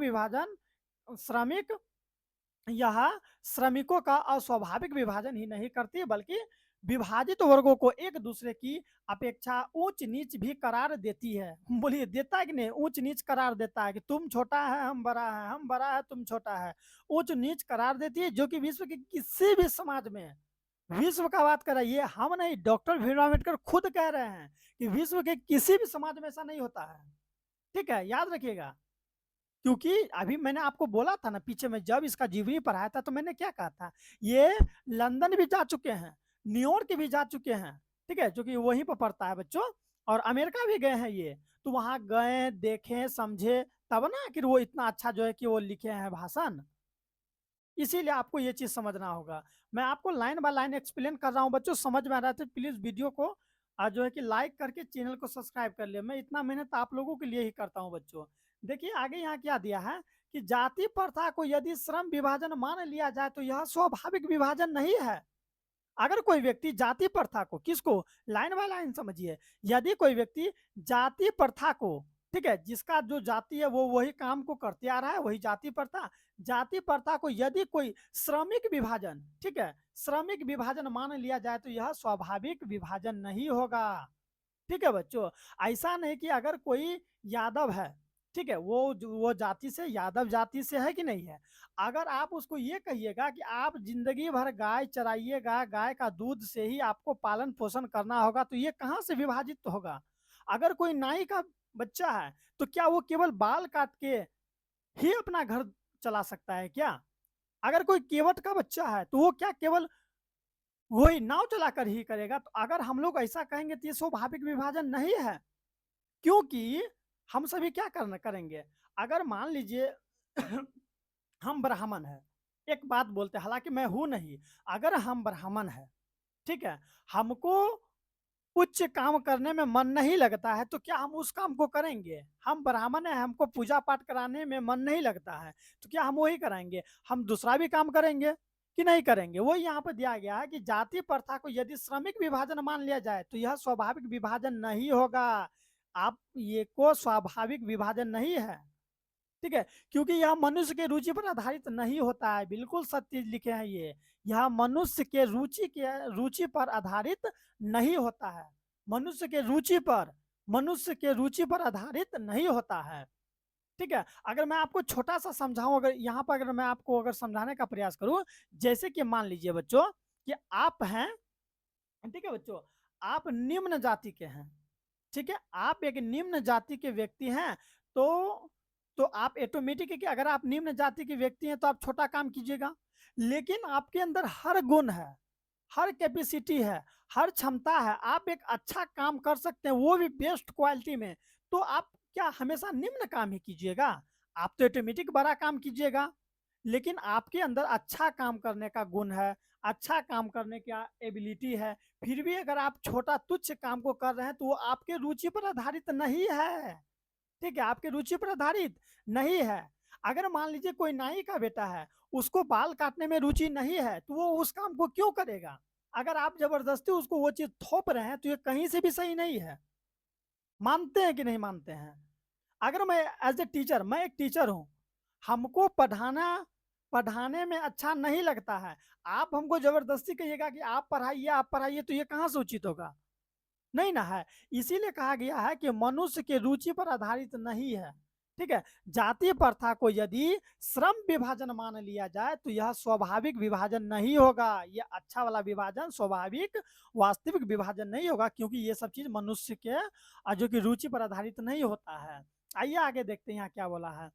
यह श्रमिकों का अस्वाभाविक विभाजन ही नहीं करती, बल्कि विभाजित वर्गों को एक दूसरे की अपेक्षा ऊंच नीच भी करार देती है। बोलिए, देता है कि नहीं? ऊंच नीच करार देता है कि तुम छोटा है हम बड़ा है, हम बड़ा है तुम छोटा है, ऊंच नीच करार देती है, जो कि विश्व के किसी भी समाज में, विश्व का बात कर रहा है ये हम नहीं, डॉक्टर भीमराव अम्बेडकर खुद कह रहे हैं कि विश्व के किसी भी समाज में ऐसा नहीं होता है। ठीक है, याद रखिएगा। क्योंकि अभी मैंने आपको बोला था ना, पीछे में जब इसका जीवनी पढ़ाया था तो मैंने क्या कहा था, ये लंदन भी जा चुके हैं, न्यूयॉर्क भी जा चुके हैं, ठीक है, जो कि वहीं पर पड़ता है बच्चों, और अमेरिका भी गए हैं ये, तो वहां गए देखे समझे, तब ना कि वो इतना अच्छा जो है कि वो लिखे हैं भाषण। इसीलिए आपको ये चीज समझना होगा। मैं आपको लाइन बाय लाइन एक्सप्लेन कर रहा हूँ बच्चों, समझ में आ रहा है तो प्लीज वीडियो को जो है कि लाइक करके चैनल को सब्सक्राइब कर लिया। मैं इतना मेहनत आप लोगों के लिए ही करता हूँ बच्चों। देखिए आगे यहाँ क्या दिया है कि जाति प्रथा को यदि श्रम विभाजन मान लिया जाए तो यह स्वाभाविक विभाजन नहीं है। अगर कोई व्यक्ति जाति प्रथा को, किसको, लाइन बाय लाइन समझिए, यदि कोई व्यक्ति जाति प्रथा को, ठीक है, जिसका जो जाति है वो वही काम को करते आ रहा है, वही जाति प्रथा, जाति प्रथा को यदि कोई श्रमिक विभाजन, ठीक है, श्रमिक विभाजन मान लिया जाए तो यह स्वाभाविक विभाजन नहीं होगा। ठीक है बच्चों, ऐसा नहीं कि अगर कोई यादव है, ठीक है, वो जाति से, यादव जाति से है कि नहीं है, अगर आप उसको ये कहिएगा कि आप जिंदगी भर गाय चराइएगा, गाय का दूध से ही आपको पालन पोषण करना होगा, तो ये कहाँ से विभाजित होगा? अगर कोई नाई का बच्चा है तो क्या वो केवल बाल काट के ही अपना घर चला सकता है क्या? अगर कोई केवट का बच्चा है तो वो क्या केवल वही नाव चलाकर ही करेगा? तो अगर हम लोग ऐसा कहेंगे तो ये स्वाभाविक विभाजन नहीं है, क्योंकि हम सभी क्या करना करेंगे, अगर मान लीजिए हम ब्राह्मण है, एक बात बोलते हैं, हालांकि मैं हूं नहीं, अगर हम ब्राह्मण है, ठीक है, हमको उच्च काम करने में मन नहीं लगता है, तो क्या हम उस काम को करेंगे? हम ब्राह्मण है, हमको पूजा पाठ कराने में मन नहीं लगता है, तो क्या हम वही कराएंगे? हम दूसरा भी काम करेंगे कि नहीं करेंगे? वही यहाँ पर दिया गया है कि जाति प्रथा को यदि श्रमिक विभाजन मान लिया जाए तो यह स्वाभाविक विभाजन नहीं होगा। आप ये को स्वाभाविक विभाजन नहीं है, ठीक है, क्योंकि यह मनुष्य के रुचि पर आधारित नहीं होता है। बिल्कुल सत्य लिखे हैं ये, यह मनुष्य के रुचि पर आधारित नहीं होता है, मनुष्य के रुचि पर आधारित नहीं होता है। ठीक है, अगर मैं आपको छोटा सा समझाऊं, अगर यहाँ पर अगर मैं आपको अगर समझाने का प्रयास करूं, जैसे कि मान लीजिए बच्चों कि आप हैं ठीक है बच्चों, आप निम्न जाति के हैं, ठीक है, आप एक निम्न जाति के व्यक्ति हैं, तो आप ऑटोमेटिक है कि अगर आप निम्न जाति के व्यक्ति हैं तो आप छोटा काम कीजिएगा, लेकिन आपके अंदर हर गुण है, हर कैपेसिटी है, हर क्षमता है, आप एक अच्छा काम कर सकते हैं, वो भी बेस्ट क्वालिटी में, तो आप क्या हमेशा निम्न काम ही कीजिएगा? आप तो ऑटोमेटिक बड़ा काम कीजिएगा, लेकिन आपके अंदर अच्छा काम करने का गुण है, अच्छा काम करने का एबिलिटी है, फिर भी अगर आप छोटा तुच्छ काम को कर रहे हैं तो वो आपके रुचि पर आधारित नहीं है, ठीक है, आपके रुचि पर आधारित नहीं है। अगर मान लीजिए कोई नाई का बेटा है, उसको बाल काटने में रुचि नहीं है, तो वो उस काम को क्यों करेगा? अगर आप जबरदस्ती उसको वो चीज थोप रहे हैं तो ये कहीं से भी सही नहीं है। मानते हैं कि नहीं मानते हैं? अगर मैं एज ए टीचर, मैं एक टीचर हूं, हमको पढ़ाने में अच्छा नहीं लगता है, आप हमको जबरदस्ती कहिएगा कि आप पढ़ाइए, तो ये कहाँ से उचित होगा? नहीं ना है। इसीलिए कहा गया है कि मनुष्य के रुचि पर आधारित नहीं है, ठीक है। जाति प्रथा को यदि श्रम विभाजन मान लिया जाए तो यह स्वाभाविक विभाजन नहीं होगा, यह अच्छा वाला विभाजन, स्वाभाविक वास्तविक विभाजन नहीं होगा, क्योंकि ये सब चीज मनुष्य के जो कि रुचि पर आधारित नहीं होता है। आइए आगे देखते हैं यहाँ क्या बोला है।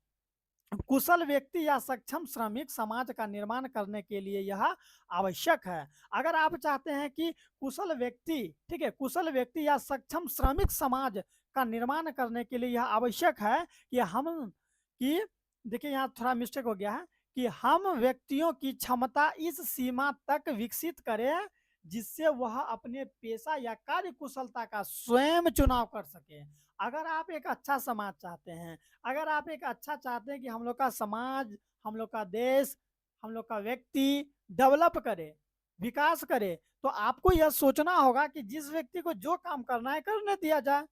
कुशल व्यक्ति या सक्षम श्रमिक समाज का निर्माण करने के लिए यह आवश्यक है। अगर आप चाहते हैं कि कुशल व्यक्ति, ठीक है, कुशल व्यक्ति या सक्षम श्रमिक समाज का निर्माण करने के लिए यह आवश्यक है कि देखिए यहाँ थोड़ा मिस्टेक हो गया है, कि हम व्यक्तियों की क्षमता इस सीमा तक विकसित करें जिससे वह अपने पेशा या कार्य कुशलता का स्वयं चुनाव कर सके। अगर आप एक अच्छा समाज चाहते हैं, अगर आप एक अच्छा चाहते हैं कि हम लोग का समाज, हम लोग का देश, हम लोग का व्यक्ति डेवलप करे, विकास करे, तो आपको यह सोचना होगा कि जिस व्यक्ति को जो काम करना है करने दिया जाए,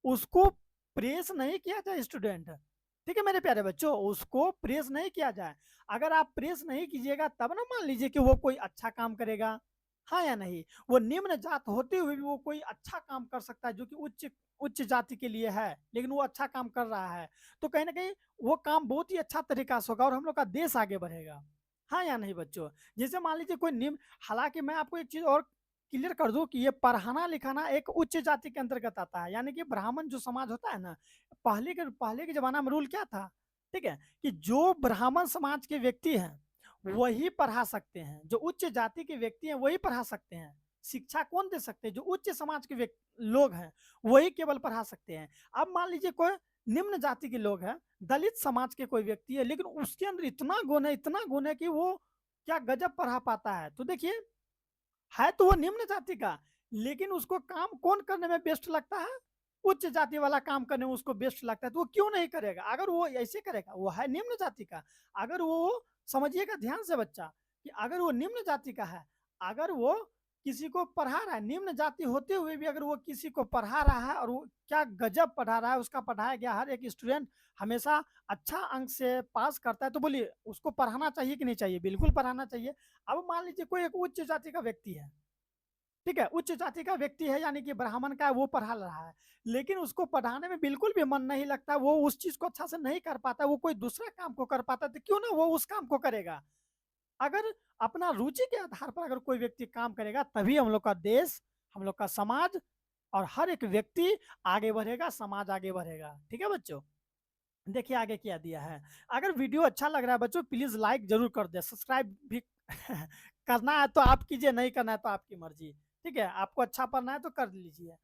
उसको प्रेस नहीं किया जाए स्टूडेंट, ठीक है मेरे प्यारे बच्चों, उसको प्रेस नहीं किया जाए। अगर आप प्रेस नहीं कीजिएगा तब ना मान लीजिए कि वो कोई अच्छा काम करेगा, हाँ या नहीं? वो निम्न जात होते हुए भी वो कोई अच्छा काम कर सकता है जो कि उच्च उच्च जाति के लिए है, लेकिन वो अच्छा काम कर रहा है, तो कहीं ना कहीं वो काम बहुत ही अच्छा तरीका से होगा और हम लोग का देश आगे बढ़ेगा, हाँ या नहीं बच्चों? जैसे मान लीजिए कोई निम्न, हालांकि मैं आपको एक चीज और क्लियर कर दूं कि ये पढ़ाना लिखाना एक उच्च जाति के अंतर्गत आता है, यानी कि ब्राह्मण जो समाज होता है ना, पहले के जमाना में रूल क्या था, ठीक है, कि जो ब्राह्मण समाज के व्यक्ति हैं वही पढ़ा सकते हैं, जो उच्च जाति के व्यक्ति हैं वही पढ़ा सकते हैं। शिक्षा कौन दे सकते हैं? जो उच्च समाज के लोग हैं वही केवल पढ़ा सकते हैं। अब मान लीजिए कोई निम्न जाति के लोग हैं, दलित समाज के कोई व्यक्ति है, लेकिन उसके अंदर इतना गुण है, इतना गुण है कि वो क्या गजब पढ़ा पाता है, तो देखिए है तो वो निम्न जाति का, लेकिन उसको काम कौन करने में बेस्ट लगता है? उच्च जाति वाला काम करने में उसको बेस्ट लगता है, तो वो क्यों नहीं करेगा? अगर वो ऐसे करेगा, वो है निम्न जाति का, अगर वो, समझिएगा ध्यान से बच्चा, कि अगर वो निम्न जाति का है, अगर वो किसी को पढ़ा रहा है, निम्न जाति होते हुए भी अगर वो किसी को पढ़ा रहा है और वो क्या गजब पढ़ा रहा है, उसका पढ़ाया गया हर एक स्टूडेंट हमेशा अच्छा अंक से पास करता है, तो बोलिए उसको पढ़ाना चाहिए कि नहीं चाहिए? बिल्कुल पढ़ाना चाहिए। अब मान लीजिए कोई एक उच्च जाति का व्यक्ति है, ठीक है, उच्च जाति का व्यक्ति है, यानी कि ब्राह्मण का है, वो पढ़ा रहा है, लेकिन उसको पढ़ाने में बिल्कुल भी मन नहीं लगता, वो उस चीज को अच्छा से नहीं कर पाता, वो कोई दूसरा काम को कर पाता, तो क्यों ना वो उस काम को करेगा? अगर अपना रुचि के आधार पर अगर कोई व्यक्ति काम करेगा तभी हम लोग का देश, हम लोग का समाज और हर एक व्यक्ति आगे बढ़ेगा, समाज आगे बढ़ेगा, ठीक है बच्चों? देखिए आगे क्या दिया है। अगर वीडियो अच्छा लग रहा है बच्चों प्लीज लाइक जरूर कर दे, सब्सक्राइब भी करना है तो आप कीजिए, नहीं करना है तो आपकी मर्जी, ठीक है, आपको अच्छा पढ़ना है तो कर लीजिए।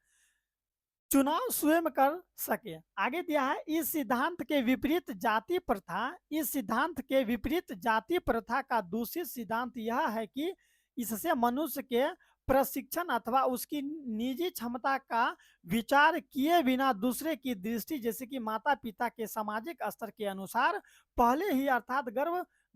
चुनाव स्वयं कर सके, आगे दिया है, इस सिद्धांत के विपरीत जाति प्रथा, इस सिद्धांत के विपरीत जाति प्रथा का दूसरी सिद्धांत यह है कि इससे मनुष्य के प्रशिक्षण अथवा उसकी निजी क्षमता का विचार किए बिना दूसरे की दृष्टि, जैसे कि माता पिता के सामाजिक स्तर के अनुसार पहले ही, अर्थात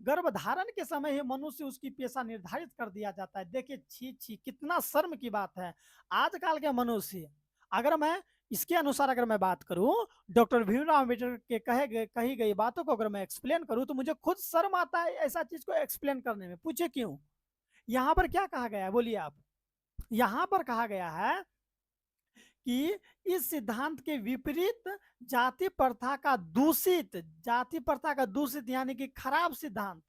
गर्भधारण के समय ही मनुष्य उसकी पेशा निर्धारित कर दिया जाता है। देखिए छी छी कितना शर्म की बात है, आजकल के मनुष्य, अगर मैं इसके अनुसार अगर मैं बात करूं, डॉक्टर भीमराव अम्बेडकर के कही गई बातों को अगर मैं एक्सप्लेन करूं तो मुझे खुद शर्म आता है ऐसा चीज को एक्सप्लेन करने में, पूछे क्यों? यहां पर क्या कहा गया है बोलिए आप? यहां पर कहा गया है कि इस सिद्धांत के विपरीत जाति प्रथा का दूषित, जाति प्रथा का दूषित यानी कि खराब सिद्धांत,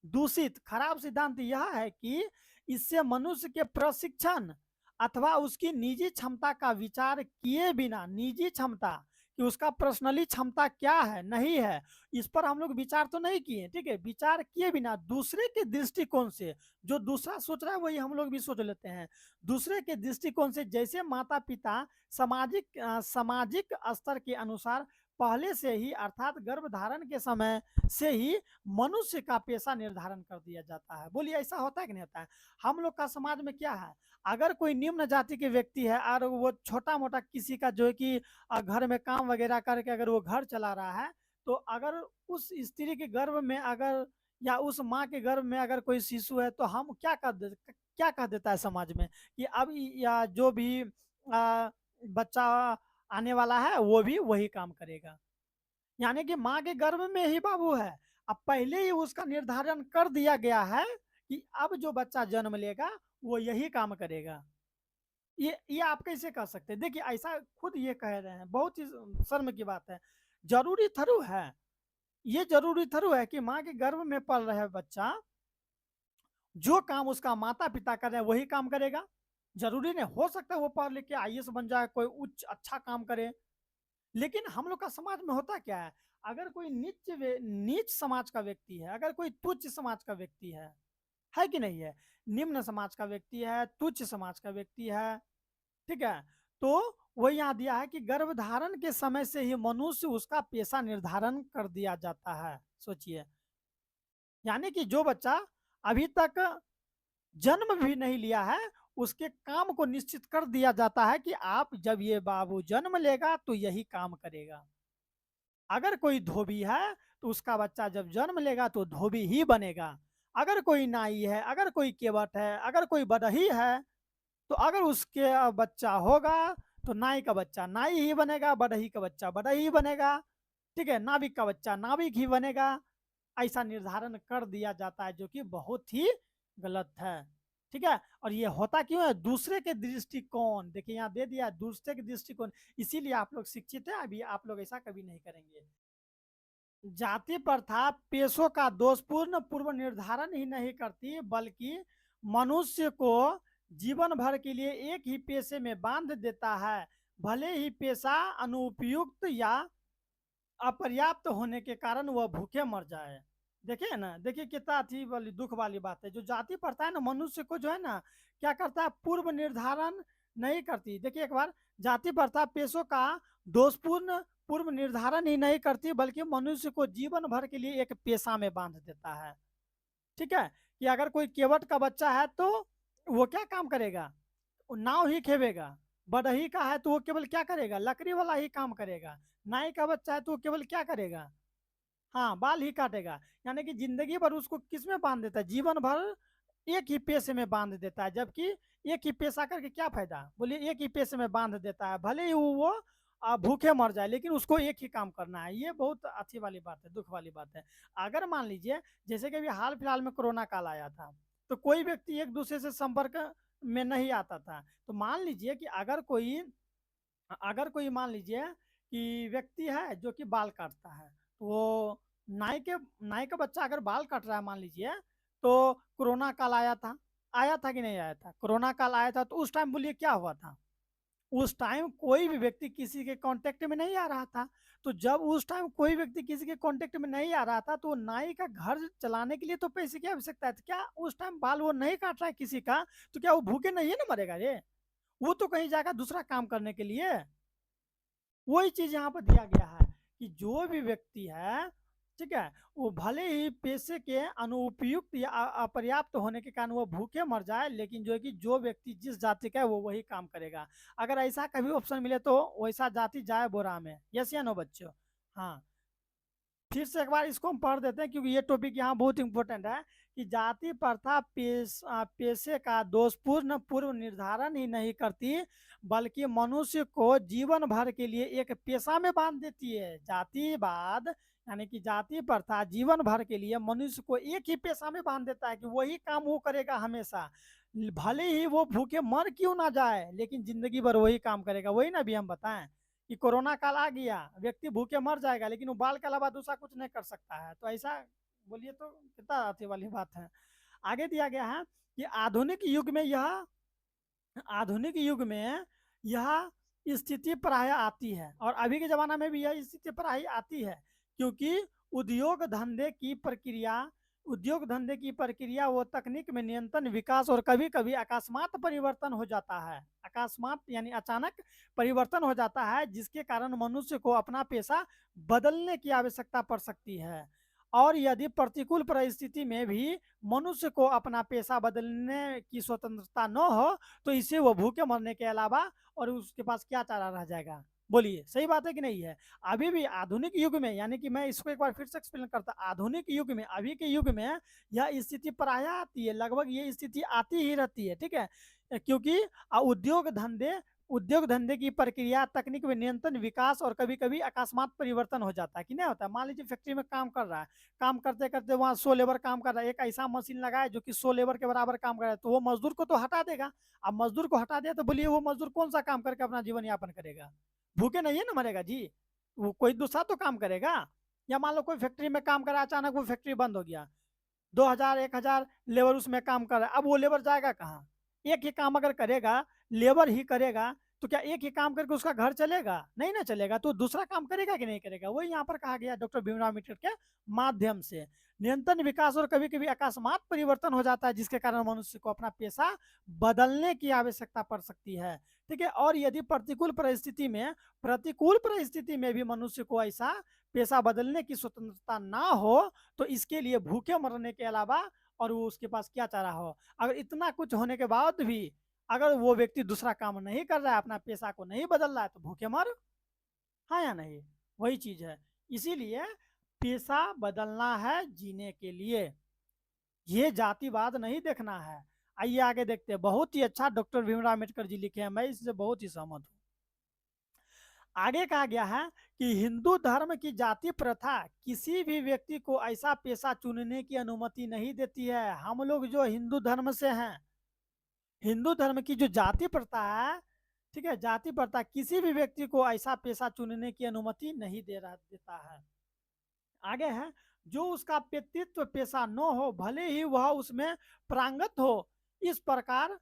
दूषित खराब सिद्धांत यह है कि इससे मनुष्य के प्रशिक्षण अथवा उसकी निजी क्षमता का विचार किए बिना, निजी क्षमता कि उसका पर्सनली क्षमता क्या है नहीं है, इस पर हम लोग विचार तो नहीं किए, ठीक है, विचार किए बिना दूसरे के दृष्टिकोण से, जो दूसरा सोच रहा है वही हम लोग भी सोच लेते हैं, दूसरे के दृष्टिकोण से, जैसे माता पिता सामाजिक स्तर के अनुसार पहले से ही अर्थात गर्भधारण के समय से ही मनुष्य का पेशा निर्धारण कर दिया जाता है। बोलिए ऐसा होता है कि नहीं होता है? हम लोग का समाज में क्या है, अगर कोई निम्न जाति के व्यक्ति है और वो छोटा मोटा किसी का जो है कि घर में काम वगैरह करके अगर वो घर चला रहा है, तो अगर उस स्त्री के गर्भ में अगर या उस माँ के गर्भ में अगर कोई शिशु है, तो हम क्या कह देता है समाज में कि अब या जो भी बच्चा आने वाला है वो भी वही काम करेगा, यानी कि माँ के गर्भ में ही बाबू है। अब पहले ही उसका निर्धारण कर दिया गया है कि अब जो बच्चा जन्म लेगा वो यही काम करेगा। ये आप कैसे कह सकते हैं? देखिए ऐसा खुद ये कह रहे हैं, बहुत ही शर्म की बात है। जरूरी थरू है, ये जरूरी थरू है कि माँ के गर्भ में पल रहे बच्चा जो काम उसका माता पिता कर रहे हैं वही काम करेगा। जरूरी नहीं, हो सकता है वो पढ़ लिख के आईएएस बन जाए, कोई उच्च अच्छा काम करे, लेकिन हम लोग का समाज में होता क्या है, अगर कोई नीच समाज का व्यक्ति है, अगर कोई तुच्छ समाज का व्यक्ति है कि नहीं है, निम्न समाज का व्यक्ति है, तुच्छ समाज का व्यक्ति है, ठीक है, तो वो यहाँ दिया है कि गर्भधारण के समय से ही मनुष्य उसका पेशा निर्धारण कर दिया जाता है। सोचिए, यानी कि जो बच्चा अभी तक जन्म भी नहीं लिया है, उसके काम को निश्चित कर दिया जाता है कि आप जब ये बाबू जन्म लेगा तो यही काम करेगा। अगर कोई धोबी है तो उसका बच्चा जब जन्म लेगा तो धोबी ही बनेगा। अगर कोई नाई है, अगर कोई केवट है, अगर कोई बड़ही है, तो अगर उसके बच्चा होगा तो नाई का बच्चा नाई ही बनेगा, बड़ही का बच्चा बड़ही ही बनेगा, ठीक है, नाविक का बच्चा नाविक ही बनेगा। ऐसा निर्धारण कर दिया जाता है, जो कि बहुत ही गलत है, ठीक है। और ये होता क्यों है? दूसरे के दृष्टिकोण, देखिए यहाँ दे दिया दूसरे के दृष्टिकोण, इसीलिए आप लोग शिक्षित है, अभी आप लोग ऐसा कभी नहीं करेंगे। जाति प्रथा पेशों का दोषपूर्ण पूर्व निर्धारण ही नहीं करती, बल्कि मनुष्य को जीवन भर के लिए एक ही पेशे में बांध देता है, भले ही पेशा अनुपयुक्त या अपर्याप्त होने के कारण वह भूखे मर जाए। देखिए ना, देखिए कितना अच्छी वाली दुख वाली बात है, जो जाति प्रथा है ना मनुष्य को जो है ना क्या करता है, पूर्व निर्धारण नहीं करती। देखिए एक बार, जाति प्रथा पेशों का दोषपूर्ण पूर्व निर्धारण ही नहीं करती, बल्कि मनुष्य को जीवन भर के लिए एक पेशा में बांध देता है, ठीक है। कि अगर कोई केवट का बच्चा है तो वो क्या काम करेगा, वो नाव ही खेवेगा। बड़ही का है तो वो केवल क्या करेगा, लकड़ी वाला ही काम करेगा। नाई का बच्चा है तो वो केवल क्या करेगा, हाँ बाल ही काटेगा। यानी कि जिंदगी भर उसको किस में बांध देता है, जीवन भर एक ही पेशे में बांध देता है। जबकि एक ही पेशा करके क्या फायदा, बोलिए, एक ही पेशे में बांध देता है, भले ही वो भूखे मर जाए, लेकिन उसको एक ही काम करना है। ये बहुत अच्छी वाली बात है, दुख वाली बात है। अगर मान लीजिए जैसे कि अभी हाल फिलहाल में कोरोना काल आया था, तो कोई व्यक्ति एक दूसरे से संपर्क में नहीं आता था, तो मान लीजिए कि अगर कोई मान लीजिए कि व्यक्ति है जो कि बाल काटता है, तो वो नाई का बच्चा अगर बाल काट रहा है मान लीजिए, तो कोरोना काल आया था कि नहीं आया था, कोरोना काल आया था, तो उस टाइम बोलिए क्या हुआ था, उस टाइम कोई भी व्यक्ति किसी के कांटेक्ट में नहीं आ रहा था। तो जब उस टाइम कोई व्यक्ति किसी के कांटेक्ट में नहीं आ रहा था, तो नाई का घर चलाने के लिए तो पैसे की आवश्यकता है, तो क्या उस टाइम बाल वो नहीं काट रहा है किसी का, तो क्या वो भूखे नहीं है ना मरेगा ये, वो तो कहीं जाएगा दूसरा काम करने के लिए। वही चीज यहाँ पर दिया गया है कि जो भी व्यक्ति है, ठीक है, वो भले ही पैसे के अनुपयुक्त या अपर्याप्त होने के कारण वो भूखे मर जाए, लेकिन जो है कि जो व्यक्ति जिस जाति का है वो वही काम करेगा। अगर ऐसा कभी ऑप्शन मिले तो वैसा जाति जाए बोरा में, यस या नो बच्चों? हाँ, फिर से एक बार इसको हम पढ़ देते हैं, क्योंकि ये टॉपिक यहाँ बहुत इंपॉर्टेंट है कि जाति प्रथा पेशे का दोषपूर्ण पूर्व निर्धारण ही नहीं करती, बल्कि मनुष्य को जीवन भर के लिए एक पेशा में बांध देती है। जातिवाद यानी कि जाति प्रथा जीवन भर के लिए मनुष्य को एक ही पेशा में बांध देता है कि वही काम वो करेगा हमेशा, भले ही वो भूखे मर क्यों ना जाए, लेकिन जिंदगी भर वही काम करेगा। वही ना अभी हम बताएं कि कोरोना काल आ गया, व्यक्ति भूखे मर जाएगा, लेकिन वो बाल के अलावा दूसरा कुछ नहीं कर सकता है, तो ऐसा बोलिए तो कितना अति वाली बात है। आगे दिया गया है कि आधुनिक युग में यह आधुनिक युग में यह स्थिति प्राय आती है और अभी के ज़माना में भी यह स्थिति प्राय आती है, क्योंकि उद्योग धंधे की प्रक्रिया उद्योग धंधे की प्रक्रिया वो तकनीक में निरंतर विकास और कभी कभी अकस्मात परिवर्तन हो जाता है। अकस्मात यानी अचानक परिवर्तन हो जाता है, जिसके कारण मनुष्य को अपना पेशा बदलने की आवश्यकता पड़ सकती है। और यदि प्रतिकूल परिस्थिति में भी मनुष्य को अपना पेशा बदलने की स्वतंत्रता न हो, तो इसे वो भूखे मरने के अलावा और उसके पास क्या चारा रह जाएगा? बोलिए, सही बात है कि नहीं है? अभी भी आधुनिक युग में, यानी कि मैं इसको एक बार फिर से एक्सप्लेन करता, आधुनिक युग में, अभी के युग में यह स्थिति प्राय आती है, लगभग ये स्थिति आती ही रहती है, ठीक है? क्योंकि उद्योग धंधे की प्रक्रिया तकनीक में निरंतर विकास और कभी कभी अकस्मात परिवर्तन हो जाता है कि नहीं होता है। मान लीजिए फैक्ट्री में काम कर रहा है, काम करते करते वहाँ 100 लेबर काम कर रहा है, एक ऐसा मशीन लगाए जो कि 100 लेबर के बराबर काम कर रहा है, तो वो मजदूर को तो हटा देगा। अब मजदूर को हटा दिया तो बोलिए वो मजदूर कौन सा काम करके अपना जीवन यापन करेगा? भूखे नहीं है ना मरेगा जी, वो कोई दूसरा तो काम करेगा। या मान लो कोई फैक्ट्री में काम कर रहा है, अचानक वो फैक्ट्री बंद हो गया, 2000 1000 लेबर उसमें काम कर रहा है, अब वो लेबर जाएगा कहाँ? एक ही काम अगर करेगा, लेबर ही करेगा, तो क्या एक ही काम करके उसका घर चलेगा? नहीं ना चलेगा, तो दूसरा काम करेगा कि नहीं करेगा? वही यहाँ पर कहा गया डॉक्टर भीमराव अम्बेडकर के माध्यम से निरंतर विकास और कभी कभी अकस्मात परिवर्तन हो जाता है, जिसके कारण मनुष्य को अपना पेशा बदलने की आवश्यकता पड़ सकती है, ठीक है? और यदि प्रतिकूल परिस्थिति में भी मनुष्य को ऐसा पेशा बदलने की स्वतंत्रता ना हो, तो इसके लिए भूखे मरने के अलावा और वो उसके पास क्या चारा हो? अगर इतना कुछ होने के बाद भी अगर वो व्यक्ति दूसरा काम नहीं कर रहा है, अपना पेशा को नहीं बदल रहा है, तो भूखे मर, हाँ या नहीं? वही चीज है। इसीलिए पेशा बदलना है जीने के लिए, ये जातिवाद नहीं देखना है। आइए आगे देखते हैं, बहुत ही अच्छा डॉक्टर भीमराव अम्बेडकर जी लिखे हैं, मैं इससे बहुत ही सहमत हूँ। आगे कहा गया है कि हिंदू धर्म की जाति प्रथा किसी भी व्यक्ति को ऐसा पेशा चुनने की अनुमति नहीं देती है। हम लोग जो हिंदू धर्म से हैं, हिंदू धर्म की जो जाति प्रथा है, ठीक है, जाति प्रथा किसी भी व्यक्ति को ऐसा पेशा चुनने की अनुमति नहीं देता है। आगे है, जो उसका व्यक्तित्व पेशा न हो, भले ही वह उसमें प्रांगत हो, इस प्रकार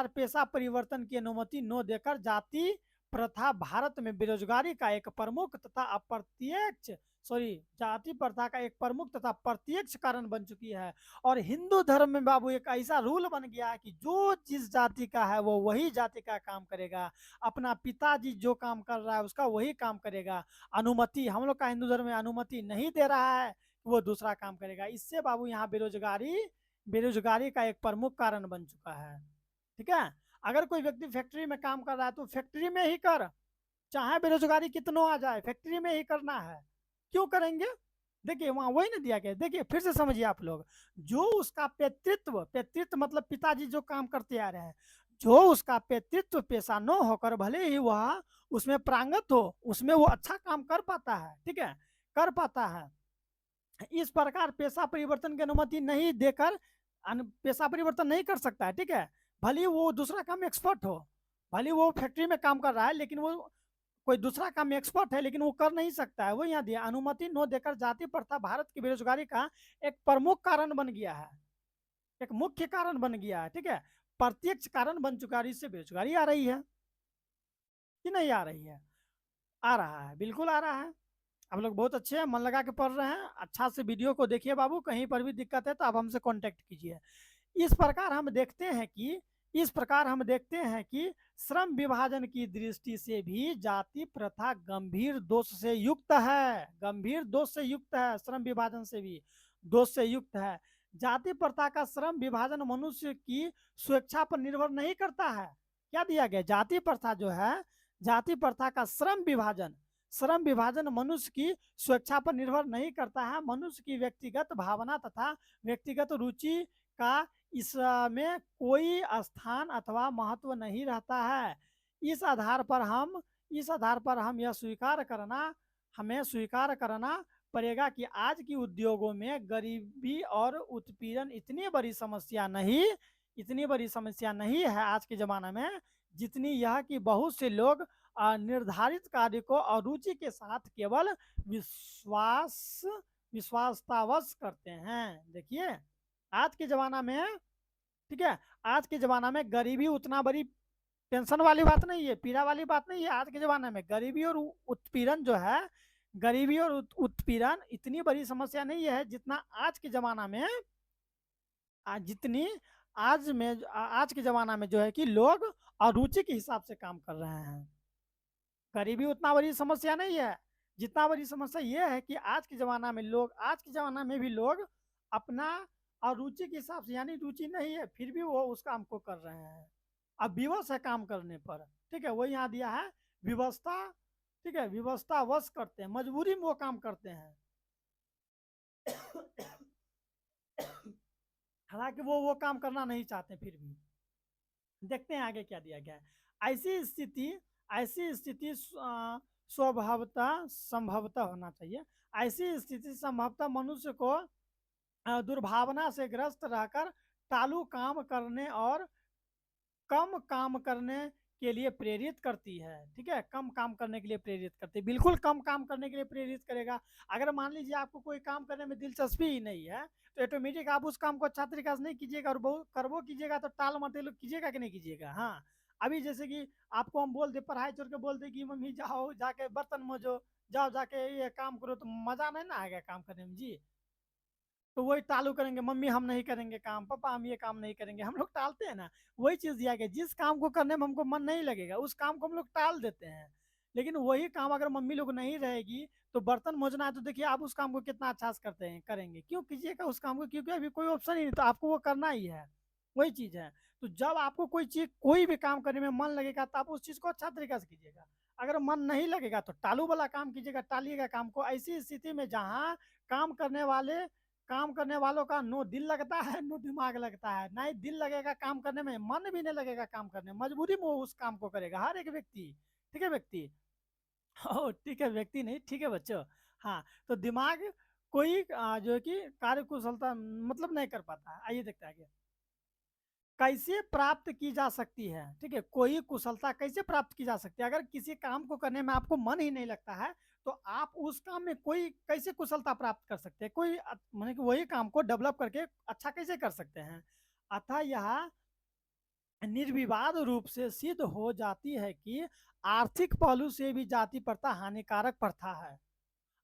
पेशा परिवर्तन की अनुमति न देकर जाति प्रथा भारत में बेरोजगारी का एक प्रमुख तथा अप्रत्यक्ष सॉरी जाति प्रथा का एक प्रमुख तथा प्रत्यक्ष कारण बन चुकी है। और हिंदू धर्म में बाबू एक ऐसा रूल बन गया है कि जो जिस जाति का है वो वही जाति का काम करेगा, अपना पिताजी जो काम कर रहा है उसका वही काम करेगा। अनुमति, हम लोग का हिंदू धर्म में अनुमति नहीं दे रहा है कि वो दूसरा काम करेगा। इससे बाबू यहाँ बेरोजगारी बेरोजगारी का एक प्रमुख कारण बन चुका है, ठीक है? अगर कोई व्यक्ति फैक्ट्री में काम कर रहा है तो फैक्ट्री में ही कर, चाहे बेरोजगारी कितनों आ जाए, फैक्ट्री में ही करना है। क्यों करेंगे? देखिए वहां वही ना दिया गया, देखिए फिर से समझिए आप लोग, जो उसका पितृत्व मतलब पिताजी जो काम करते आ रहे हैं, जो उसका पितृत्व पेशा न होकर भले ही वह उसमें प्रांगत हो, उसमें वो अच्छा काम कर पाता है, ठीक है, कर पाता है। इस प्रकार पेशा परिवर्तन की अनुमति नहीं देकर पेशा परिवर्तन नहीं कर सकता है, ठीक है? भले वो दूसरा काम एक्सपर्ट हो, भले वो फैक्ट्री में काम कर रहा है, लेकिन वो कोई दूसरा काम में एक्सपर्ट है, लेकिन वो कर नहीं सकता है। वो यहाँ दिया, अनुमति न देकर जाति प्रथा भारत की बेरोजगारी का एक प्रमुख कारण बन गया है, एक मुख्य कारण बन गया है, ठीक है, प्रत्यक्ष कारण बन चुका है। इससे बेरोजगारी आ रही है कि नहीं आ रही है? आ रहा है, बिल्कुल आ रहा है। आप लोग बहुत अच्छे हैं, मन लगा के पढ़ रहे हैं, अच्छा से वीडियो को देखिए बाबू, कहीं पर भी दिक्कत है तो आप हमसे कांटेक्ट कीजिए। इस प्रकार हम देखते हैं कि श्रम विभाजन की दृष्टि से भी जाति प्रथा गंभीर दोष से युक्त है, गंभीर दोष से युक्त है, श्रम विभाजन से भी दोष से युक्त है। जाति प्रथा का श्रम विभाजन मनुष्य की स्वेच्छा पर निर्भर नहीं करता है। क्या दिया गया? जाति प्रथा जो है, जाति प्रथा का श्रम विभाजन मनुष्य की स्वेच्छा पर निर्भर नहीं करता है। मनुष्य की व्यक्तिगत भावना तथा व्यक्तिगत रुचि का इसमें कोई स्थान अथवा महत्व नहीं रहता है। इस आधार पर हम यह हमें स्वीकार करना पड़ेगा कि आज की उद्योगों में गरीबी और उत्पीड़न इतनी बड़ी समस्या नहीं है आज के ज़माना में, जितनी यह कि बहुत से लोग निर्धारित कार्य को अरुचि के साथ केवल विश्वासतावश करते हैं। देखिए आज के ज़माना में ठीक है। आज के ज़माना में गरीबी उतना बड़ी टेंशन वाली बात नहीं है, पीड़ा वाली बात नहीं है। आज के ज़माने में गरीबी और उत्पीड़न जो है, गरीबी और उत्पीड़न इतनी बड़ी समस्या नहीं है जितना आज के ज़माना में जितनी आज के ज़माना में जो है कि लोग अरुचि के हिसाब से काम कर रहे हैं। गरीबी उतना बड़ी समस्या नहीं है, जितना बड़ी समस्या ये है कि आज के ज़माना में भी लोग अपना अरुचि के हिसाब से, यानी रुचि नहीं है फिर भी वो उस काम को कर रहे हैं। अब विवश है काम करने पर, ठीक है, वो यहाँ दिया है व्यवस्था, ठीक है, व्यवस्था वश करते हैं, मजबूरी में वो काम करते हैं। हालांकि वो काम करना नहीं चाहते फिर भी। देखते हैं आगे क्या दिया गया है। ऐसी स्थिति स्वभावतः संभवतः होना चाहिए। ऐसी स्थिति संभवतः मनुष्य को दुर्भावना से ग्रस्त रहकर टालू काम करने और कम काम करने के लिए प्रेरित करती है। ठीक है, कम काम करने के लिए प्रेरित करती है, बिल्कुल कम काम करने के लिए प्रेरित करेगा। अगर मान लीजिए आपको कोई काम करने में दिलचस्पी ही नहीं है तो ऑटोमेटिक आप उस काम को अच्छा तरीका से नहीं कीजिएगा, और बहुत करबो कीजिएगा तो टाल मटेल कीजिएगा कि नहीं कीजिएगा। हाँ, अभी जैसे कि आपको हम बोल दे, पढ़ाई छोड़ के बोल दे कि मम्मी जाओ जाके बर्तन मजो, जाओ जाके ये काम करो, तो मजा नहीं ना आएगा काम करने में जी। तो वही टालू करेंगे, मम्मी हम नहीं करेंगे काम, पापा हम ये काम नहीं करेंगे, हम लोग टालते हैं ना। वही चीज़ दिया गया, जिस काम को करने में हमको मन नहीं लगेगा उस काम को हम लोग टाल देते हैं। लेकिन वही काम अगर मम्मी लोग नहीं रहेगी तो बर्तन मोजना है, तो देखिए आप उस काम को कितना अच्छा से करते हैं, करेंगे, क्यों कीजिएगा उस काम को, क्योंकि अभी कोई ऑप्शन ही नहीं, तो आपको वो करना ही है। वही चीज़ है। तो जब आपको कोई चीज़, कोई भी काम करने में मन लगेगा तो आप उस चीज़ को अच्छा तरीका से कीजिएगा। अगर मन नहीं लगेगा तो टालू वाला काम कीजिएगा, टालिएगा काम को। ऐसी स्थिति में जहाँ काम करने वाले काम करने वालों का नो दिल लगता है, नो दिमाग लगता है, ना ही दिल लगेगा काम करने में, मन भी नहीं लगेगा काम करने में, मजबूरी में वो उस काम को करेगा हर एक व्यक्ति। ठीक है व्यक्ति, ओ ठीक है व्यक्ति नहीं, ठीक है बच्चों। हाँ, तो दिमाग कोई जो है कि कार्य कुशलता मतलब नहीं कर पाता है। आइए देखते हैं आगे कैसे प्राप्त की जा सकती है। ठीक है, कोई कुशलता कैसे प्राप्त की जा सकती है। अगर किसी काम को करने में आपको मन ही नहीं लगता है तो आप उस काम में कोई कैसे कुशलता प्राप्त कर सकते हैं, कोई माने कि वही काम को डेवलप करके अच्छा कैसे कर सकते हैं। अतः यह निर्विवाद रूप से सिद्ध हो जाती है कि आर्थिक पहलू से भी जाति प्रथा हानिकारक प्रथा है।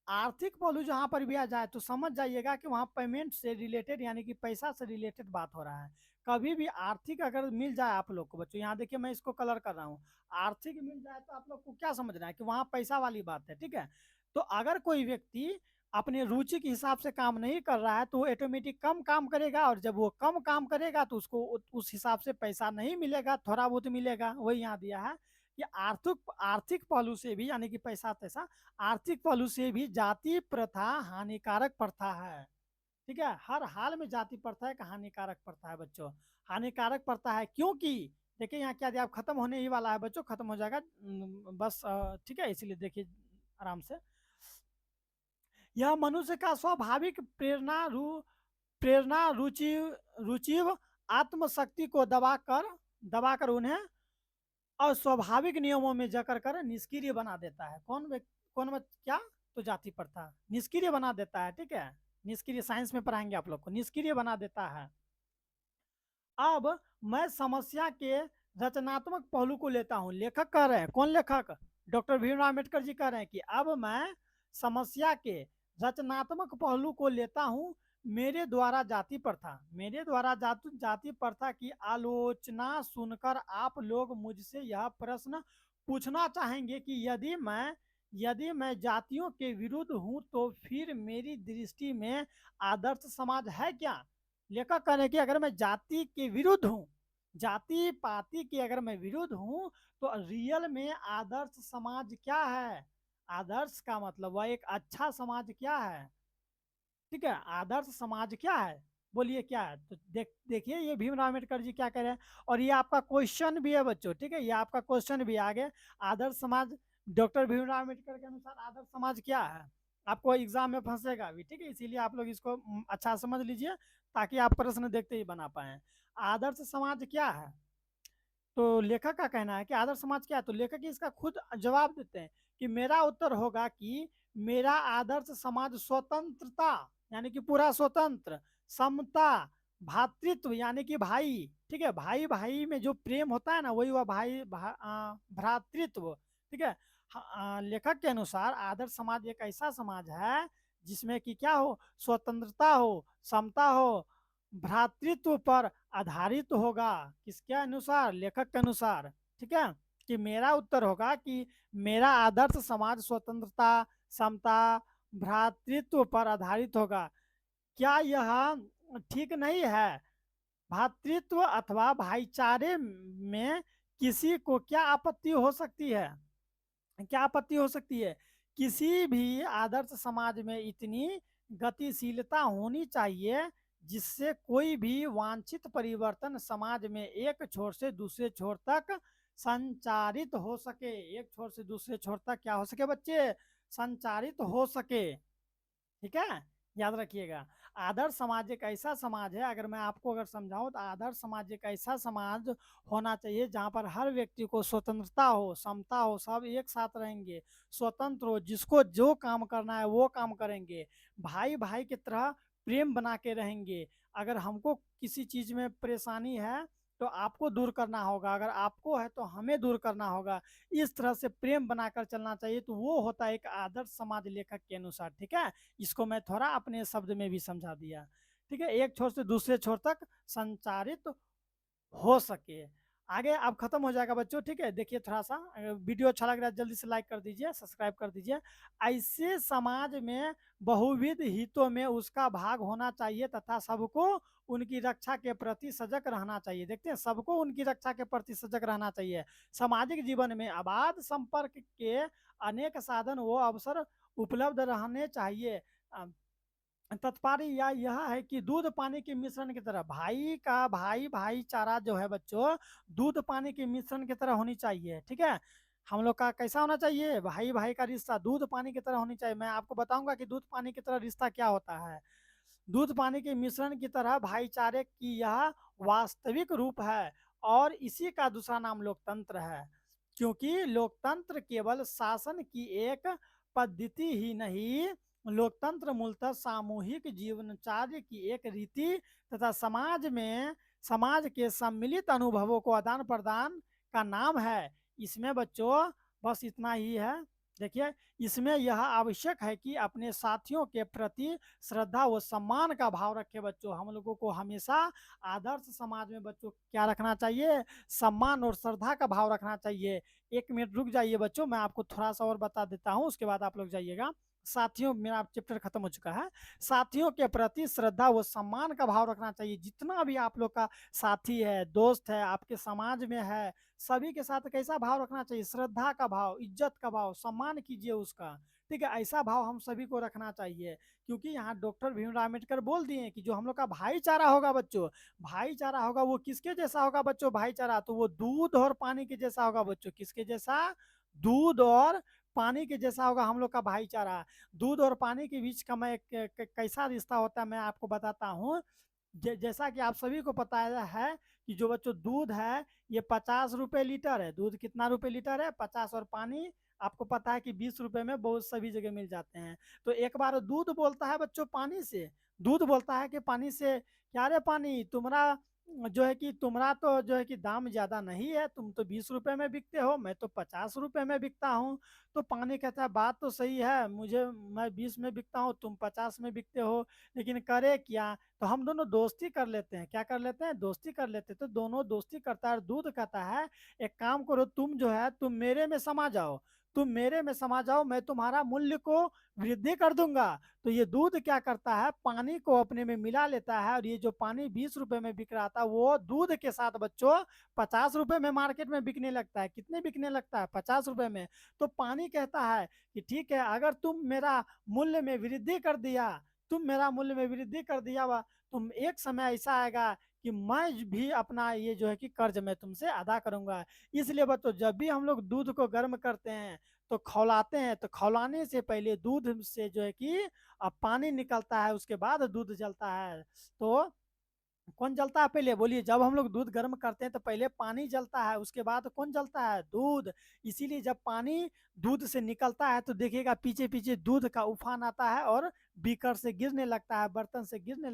आर्थिक पहलू जहां पर भी आ जाए तो समझ जाइएगा कि वहां पेमेंट से रिलेटेड, यानी कि पैसा से रिलेटेड बात हो रहा है। कभी भी आर्थिक अगर मिल जाए आप लोग को, बच्चों यहाँ देखिए मैं इसको कलर कर रहा हूँ, आर्थिक मिल जाए तो आप लोग को क्या समझना है कि वहां पैसा वाली बात है। ठीक है, तो अगर कोई व्यक्ति अपने रुचि के हिसाब से काम नहीं कर रहा है तो वो ऑटोमेटिक कम काम करेगा, और जब वो कम काम करेगा तो उसको उस हिसाब से पैसा नहीं मिलेगा, थोड़ा बहुत मिलेगा। वही यहाँ दिया है कि आर्थिक आर्थिक पहलू से भी, यानी कि पैसा तैसा, आर्थिक पहलू से भी जाति प्रथा हानिकारक प्रथा है। ठीक है, हर हाल में जाति प्रथा एक हानिकारक प्रथा है बच्चों। हानिकारक प्रथा है क्योंकि देखिए यहाँ क्या दिया, अब खत्म होने ही वाला है बच्चों, खत्म हो जाएगा बस ठीक है, इसीलिए देखिए आराम से। यह मनुष्य का स्वाभाविक प्रेरणा रुचिव आत्मशक्ति को दबाकर उन्हें अस्वाभाविक नियमों में जकड़ कर निष्क्रिय बना देता है। क्या, तो जाति प्रथा निष्क्रिय बना देता है। ठीक है, निष्क्रिय साइंस में पढ़ाएंगे आप लोग को, निष्क्रिय बना देता है। अब मैं समस्या के रचनात्मक पहलू को लेता हूं। लेखक कह रहे हैं, कौन लेखक, डॉक्टर भीमराव अम्बेडकर जी कह रहे हैं कि अब मैं समस्या के रचनात्मक पहलू को लेता हूं। मेरे द्वारा जाति प्रथा की आलोचना सुनकर आप लोग मुझसे यह प्रश्न पूछना चाहेंगे कि यदि मैं जातियों के विरुद्ध हूं तो फिर मेरी दृष्टि में आदर्श समाज है क्या। लेखक कह रहे हैं कि अगर मैं जाति के विरुद्ध हूँ, जाति पाति के अगर मैं विरुद्ध हूँ तो रियल में आदर्श समाज क्या है। आदर्श का मतलब वह एक अच्छा समाज क्या है। ठीक है, आदर्श समाज क्या है, बोलिए क्या है। तो देखिए ये भीमराव अम्बेडकर जी क्या कह रहे हैं, और ये आपका क्वेश्चन भी है बच्चों। ठीक है, ये आपका क्वेश्चन भी आगे, आदर्श समाज डॉक्टर भीमराव अम्बेडकर के अनुसार आदर्श समाज क्या है, आपको एग्जाम में फंसेगा भी। ठीक है, इसीलिए आप लोग इसको अच्छा समझ लीजिए ताकि आप प्रश्न देखते ही बना पाए। आदर्श समाज क्या है, तो लेखक का कहना है कि आदर्श समाज क्या है, तो लेखक इसका खुद जवाब देते हैं कि मेरा उत्तर होगा कि मेरा आदर्श समाज स्वतंत्रता, यानी कि पूरा स्वतंत्र, समता, भातृत्व यानी कि भाई, ठीक है, भाई भाई में जो प्रेम होता है ना, वही हुआ भ्रातृत्व, ठीक है। लेखक के अनुसार आदर्श समाज एक ऐसा समाज है जिसमें कि क्या हो, स्वतंत्रता हो, समता हो, भ्रातृत्व पर आधारित होगा। किसके अनुसार? लेखक के अनुसार, ठीक है। कि मेरा उत्तर होगा कि मेरा आदर्श समाज स्वतंत्रता, समता, भ्रातृत्व पर आधारित होगा। क्या यह ठीक नहीं है? भातृत्व अथवा भाईचारे में किसी को क्या आपत्ति हो सकती है? क्या आपत्ति हो सकती है? किसी भी आदर्श समाज में इतनी गतिशीलता होनी चाहिए जिससे कोई भी वांछित परिवर्तन समाज में एक छोर से दूसरे छोर तक संचारित हो सके। एक छोर से दूसरे छोर तक क्या हो सके बच्चे? संचारित हो सके, ठीक है। याद रखिएगा, आदर्श समाज एक ऐसा समाज है, अगर मैं आपको अगर समझाऊं तो आदर्श समाज एक ऐसा समाज होना चाहिए जहां पर हर व्यक्ति को स्वतंत्रता हो, समता हो, सब एक साथ रहेंगे, स्वतंत्र हो, जिसको जो काम करना है वो काम करेंगे, भाई भाई की तरह प्रेम बना के रहेंगे। अगर हमको किसी चीज में परेशानी है तो आपको दूर करना होगा, अगर आपको है तो हमें दूर करना होगा। इस तरह से प्रेम बनाकर चलना चाहिए, तो वो होता है एक आदर्श समाज लेखक के अनुसार, ठीक है। इसको मैं थोड़ा अपने शब्द में भी समझा दिया, ठीक है। एक छोर से दूसरे छोर तक संचारित हो सके। आगे अब खत्म हो जाएगा बच्चों, ठीक है। देखिए थोड़ा सा वीडियो अच्छा लग रहा है जल्दी से लाइक कर दीजिए, सब्सक्राइब कर दीजिए। ऐसे समाज में बहुविध हितों में उसका भाग होना चाहिए तथा सबको उनकी रक्षा के प्रति सजग रहना चाहिए। देखते हैं, सबको उनकी रक्षा के प्रति सजग रहना चाहिए। सामाजिक जीवन में अबाध संपर्क के अनेक साधन व अवसर उपलब्ध रहने चाहिए। तात्पर्य यह है कि दूध पानी के मिश्रण की तरह भाई का भाईचारा जो है बच्चों, दूध पानी के मिश्रण की तरह होनी चाहिए, ठीक है। हम लोग का कैसा होना चाहिए? भाई भाई का रिश्ता दूध पानी की तरह होनी चाहिए। मैं आपको बताऊंगा कि दूध पानी की तरह रिश्ता क्या होता है। दूध पानी के मिश्रण की तरह भाईचारे की यह वास्तविक रूप है, और इसी का दूसरा नाम लोकतंत्र है। क्योंकि लोकतंत्र केवल शासन की एक पद्धति ही नहीं, लोकतंत्र मूलतः सामूहिक जीवनचर्या की एक रीति तथा समाज के सम्मिलित अनुभवों को आदान प्रदान का नाम है। इसमें बच्चों बस इतना ही है। देखिए, इसमें यह आवश्यक है कि अपने साथियों के प्रति श्रद्धा व सम्मान का भाव रखे। बच्चों, हम लोगों को हमेशा आदर्श समाज में बच्चों क्या रखना चाहिए? सम्मान और श्रद्धा का भाव रखना चाहिए। एक मिनट रुक जाइए बच्चों, मैं आपको थोड़ा सा और बता देता हूँ, उसके बाद आप लोग जाइएगा। साथियों, मेरा चैप्टर खत्म हो चुका है। साथियों के प्रति श्रद्धा व सम्मान का भाव रखना चाहिए। जितना भी आप लोग का साथी है, दोस्त है, आपके समाज में है, सभी के साथ कैसा भाव रखना चाहिए? श्रद्धा का भाव, इज्जत का भाव, सम्मान कीजिए उसका, ठीक है। ऐसा भाव हम सभी को रखना चाहिए, क्योंकि यहाँ डॉक्टर भीमराव अम्बेडकर बोल दिए कि जो हम लोग का भाईचारा होगा बच्चों, भाईचारा होगा वो किसके जैसा होगा बच्चों? भाईचारा तो वो दूध और पानी के जैसा होगा बच्चों। किसके जैसा? दूध और पानी के जैसा होगा हम लोग का भाईचारा। दूध और पानी के बीच का मैं कैसा रिश्ता होता है मैं आपको बताता हूँ। जैसा कि आप सभी को पता है कि जो बच्चों दूध है ये 50 रुपए लीटर है। दूध कितना रुपए लीटर है? 50। और पानी आपको पता है कि 20 रुपए में बहुत सभी जगह मिल जाते हैं। तो एक बार दूध बोलता है बच्चों पानी से, दूध बोलता है कि पानी से, क्या रे पानी, तुम्हारा जो है कि तुम्हारा तो जो है कि दाम ज्यादा नहीं है, तुम तो 20 रुपए में बिकते हो, मैं तो 50 रुपए में बिकता हूँ। तो पानी कहता है बात तो सही है, मैं 20 में बिकता हूँ, तुम 50 में बिकते हो, लेकिन करे क्या? तो हम दोनों दोस्ती कर लेते हैं। क्या कर लेते हैं? दोस्ती कर लेते हैं। तो दोनों दोस्ती करता है। दूध कहता है एक काम करो, तुम जो है तुम मेरे में समा जाओ, तुम मेरे में समा जाओ, मैं तुम्हारा मूल्य को वृद्धि कर दूंगा। तो ये दूध क्या करता है? पानी को अपने में मिला लेता है, और ये जो पानी 20 रुपए में बिक रहा था वो दूध के साथ बच्चों 50 रुपए में मार्केट में बिकने लगता है। कितने बिकने लगता है? 50 रुपए में। तो पानी कहता है कि ठीक है, अगर तुम मेरा मूल्य में वृद्धि कर दिया, तुम मेरा मूल्य में वृद्धि कर दिया हुआ, तुम एक समय ऐसा आएगा कि मैं भी अपना ये जो है कि कर्ज मैं तुमसे अदा करूंगा। इसलिए बच्चों जब भी हम लोग दूध को गर्म करते हैं तो खौलाते हैं, तो खौलाने से पहले दूध से जो है कि पानी निकलता है, उसके बाद दूध जलता है। तो कौन जलता है पहले? बोलिए। जब हम लोग दूध गर्म करते हैं तो पहले पानी जलता है, उसके बाद कौन जलता है? दूध। इसीलिए जब पानी दूध से निकलता है तो देखिएगा पीछे पीछे दूध का उफान आता है और बीकर से गिरने लगता है, बर्तन से गिरने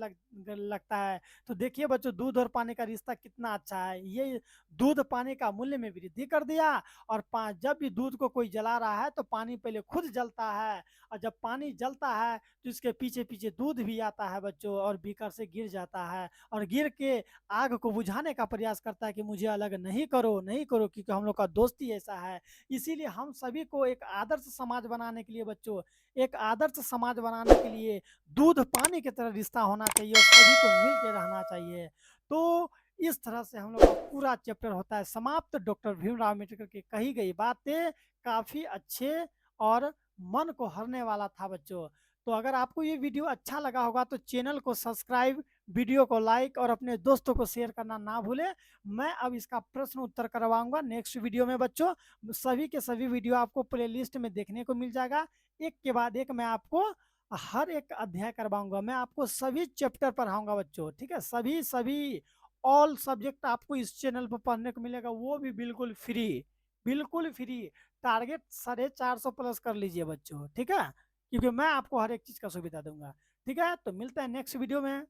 लगता है। तो देखिए बच्चों, दूध और पानी का रिश्ता कितना अच्छा है। ये दूध पानी का मूल्य में वृद्धि कर दिया, और जब भी दूध को कोई जला रहा है तो पानी पहले खुद जलता है, और जब पानी जलता है तो इसके पीछे पीछे दूध भी आता है बच्चों, और बीकर से गिर जाता है, और गिर के आग को बुझाने का प्रयास करता है कि मुझे अलग नहीं करो, नहीं करो, क्योंकि हम लोग का दोस्ती ऐसा है। इसीलिए हम सभी को एक आदर्श समाज बनाने के लिए बच्चों, एक आदर्श समाज बनाने के लिए दूध पानी की तरह रिश्ता होना चाहिए, और सभी को मिल के रहना चाहिए। तो इस तरह से हम लोग का पूरा चैप्टर होता है समाप्त। डॉक्टर भीमराव अम्बेडकर की कही गई बातें काफ़ी अच्छे और मन को हरने वाला था बच्चों। तो अगर आपको ये वीडियो अच्छा लगा होगा तो चैनल को सब्सक्राइब, वीडियो को लाइक और अपने दोस्तों को शेयर करना ना भूलें। मैं अब इसका प्रश्न उत्तर करवाऊंगा नेक्स्ट वीडियो में बच्चों। सभी के सभी वीडियो आपको प्लेलिस्ट में देखने को मिल जाएगा, एक के बाद एक मैं आपको हर एक अध्याय करवाऊंगा। मैं आपको सभी चैप्टर पढ़ाऊंगा बच्चों, ठीक है। सभी सभी ऑल सब्जेक्ट आपको इस चैनल पर पढ़ने को मिलेगा, वो भी बिल्कुल फ्री, बिल्कुल फ्री। टारगेट 450 प्लस कर लीजिए बच्चों, ठीक है, क्योंकि मैं आपको हर एक चीज़ का सुविधा दूंगा। ठीक है, तो मिलते हैं नेक्स्ट वीडियो में।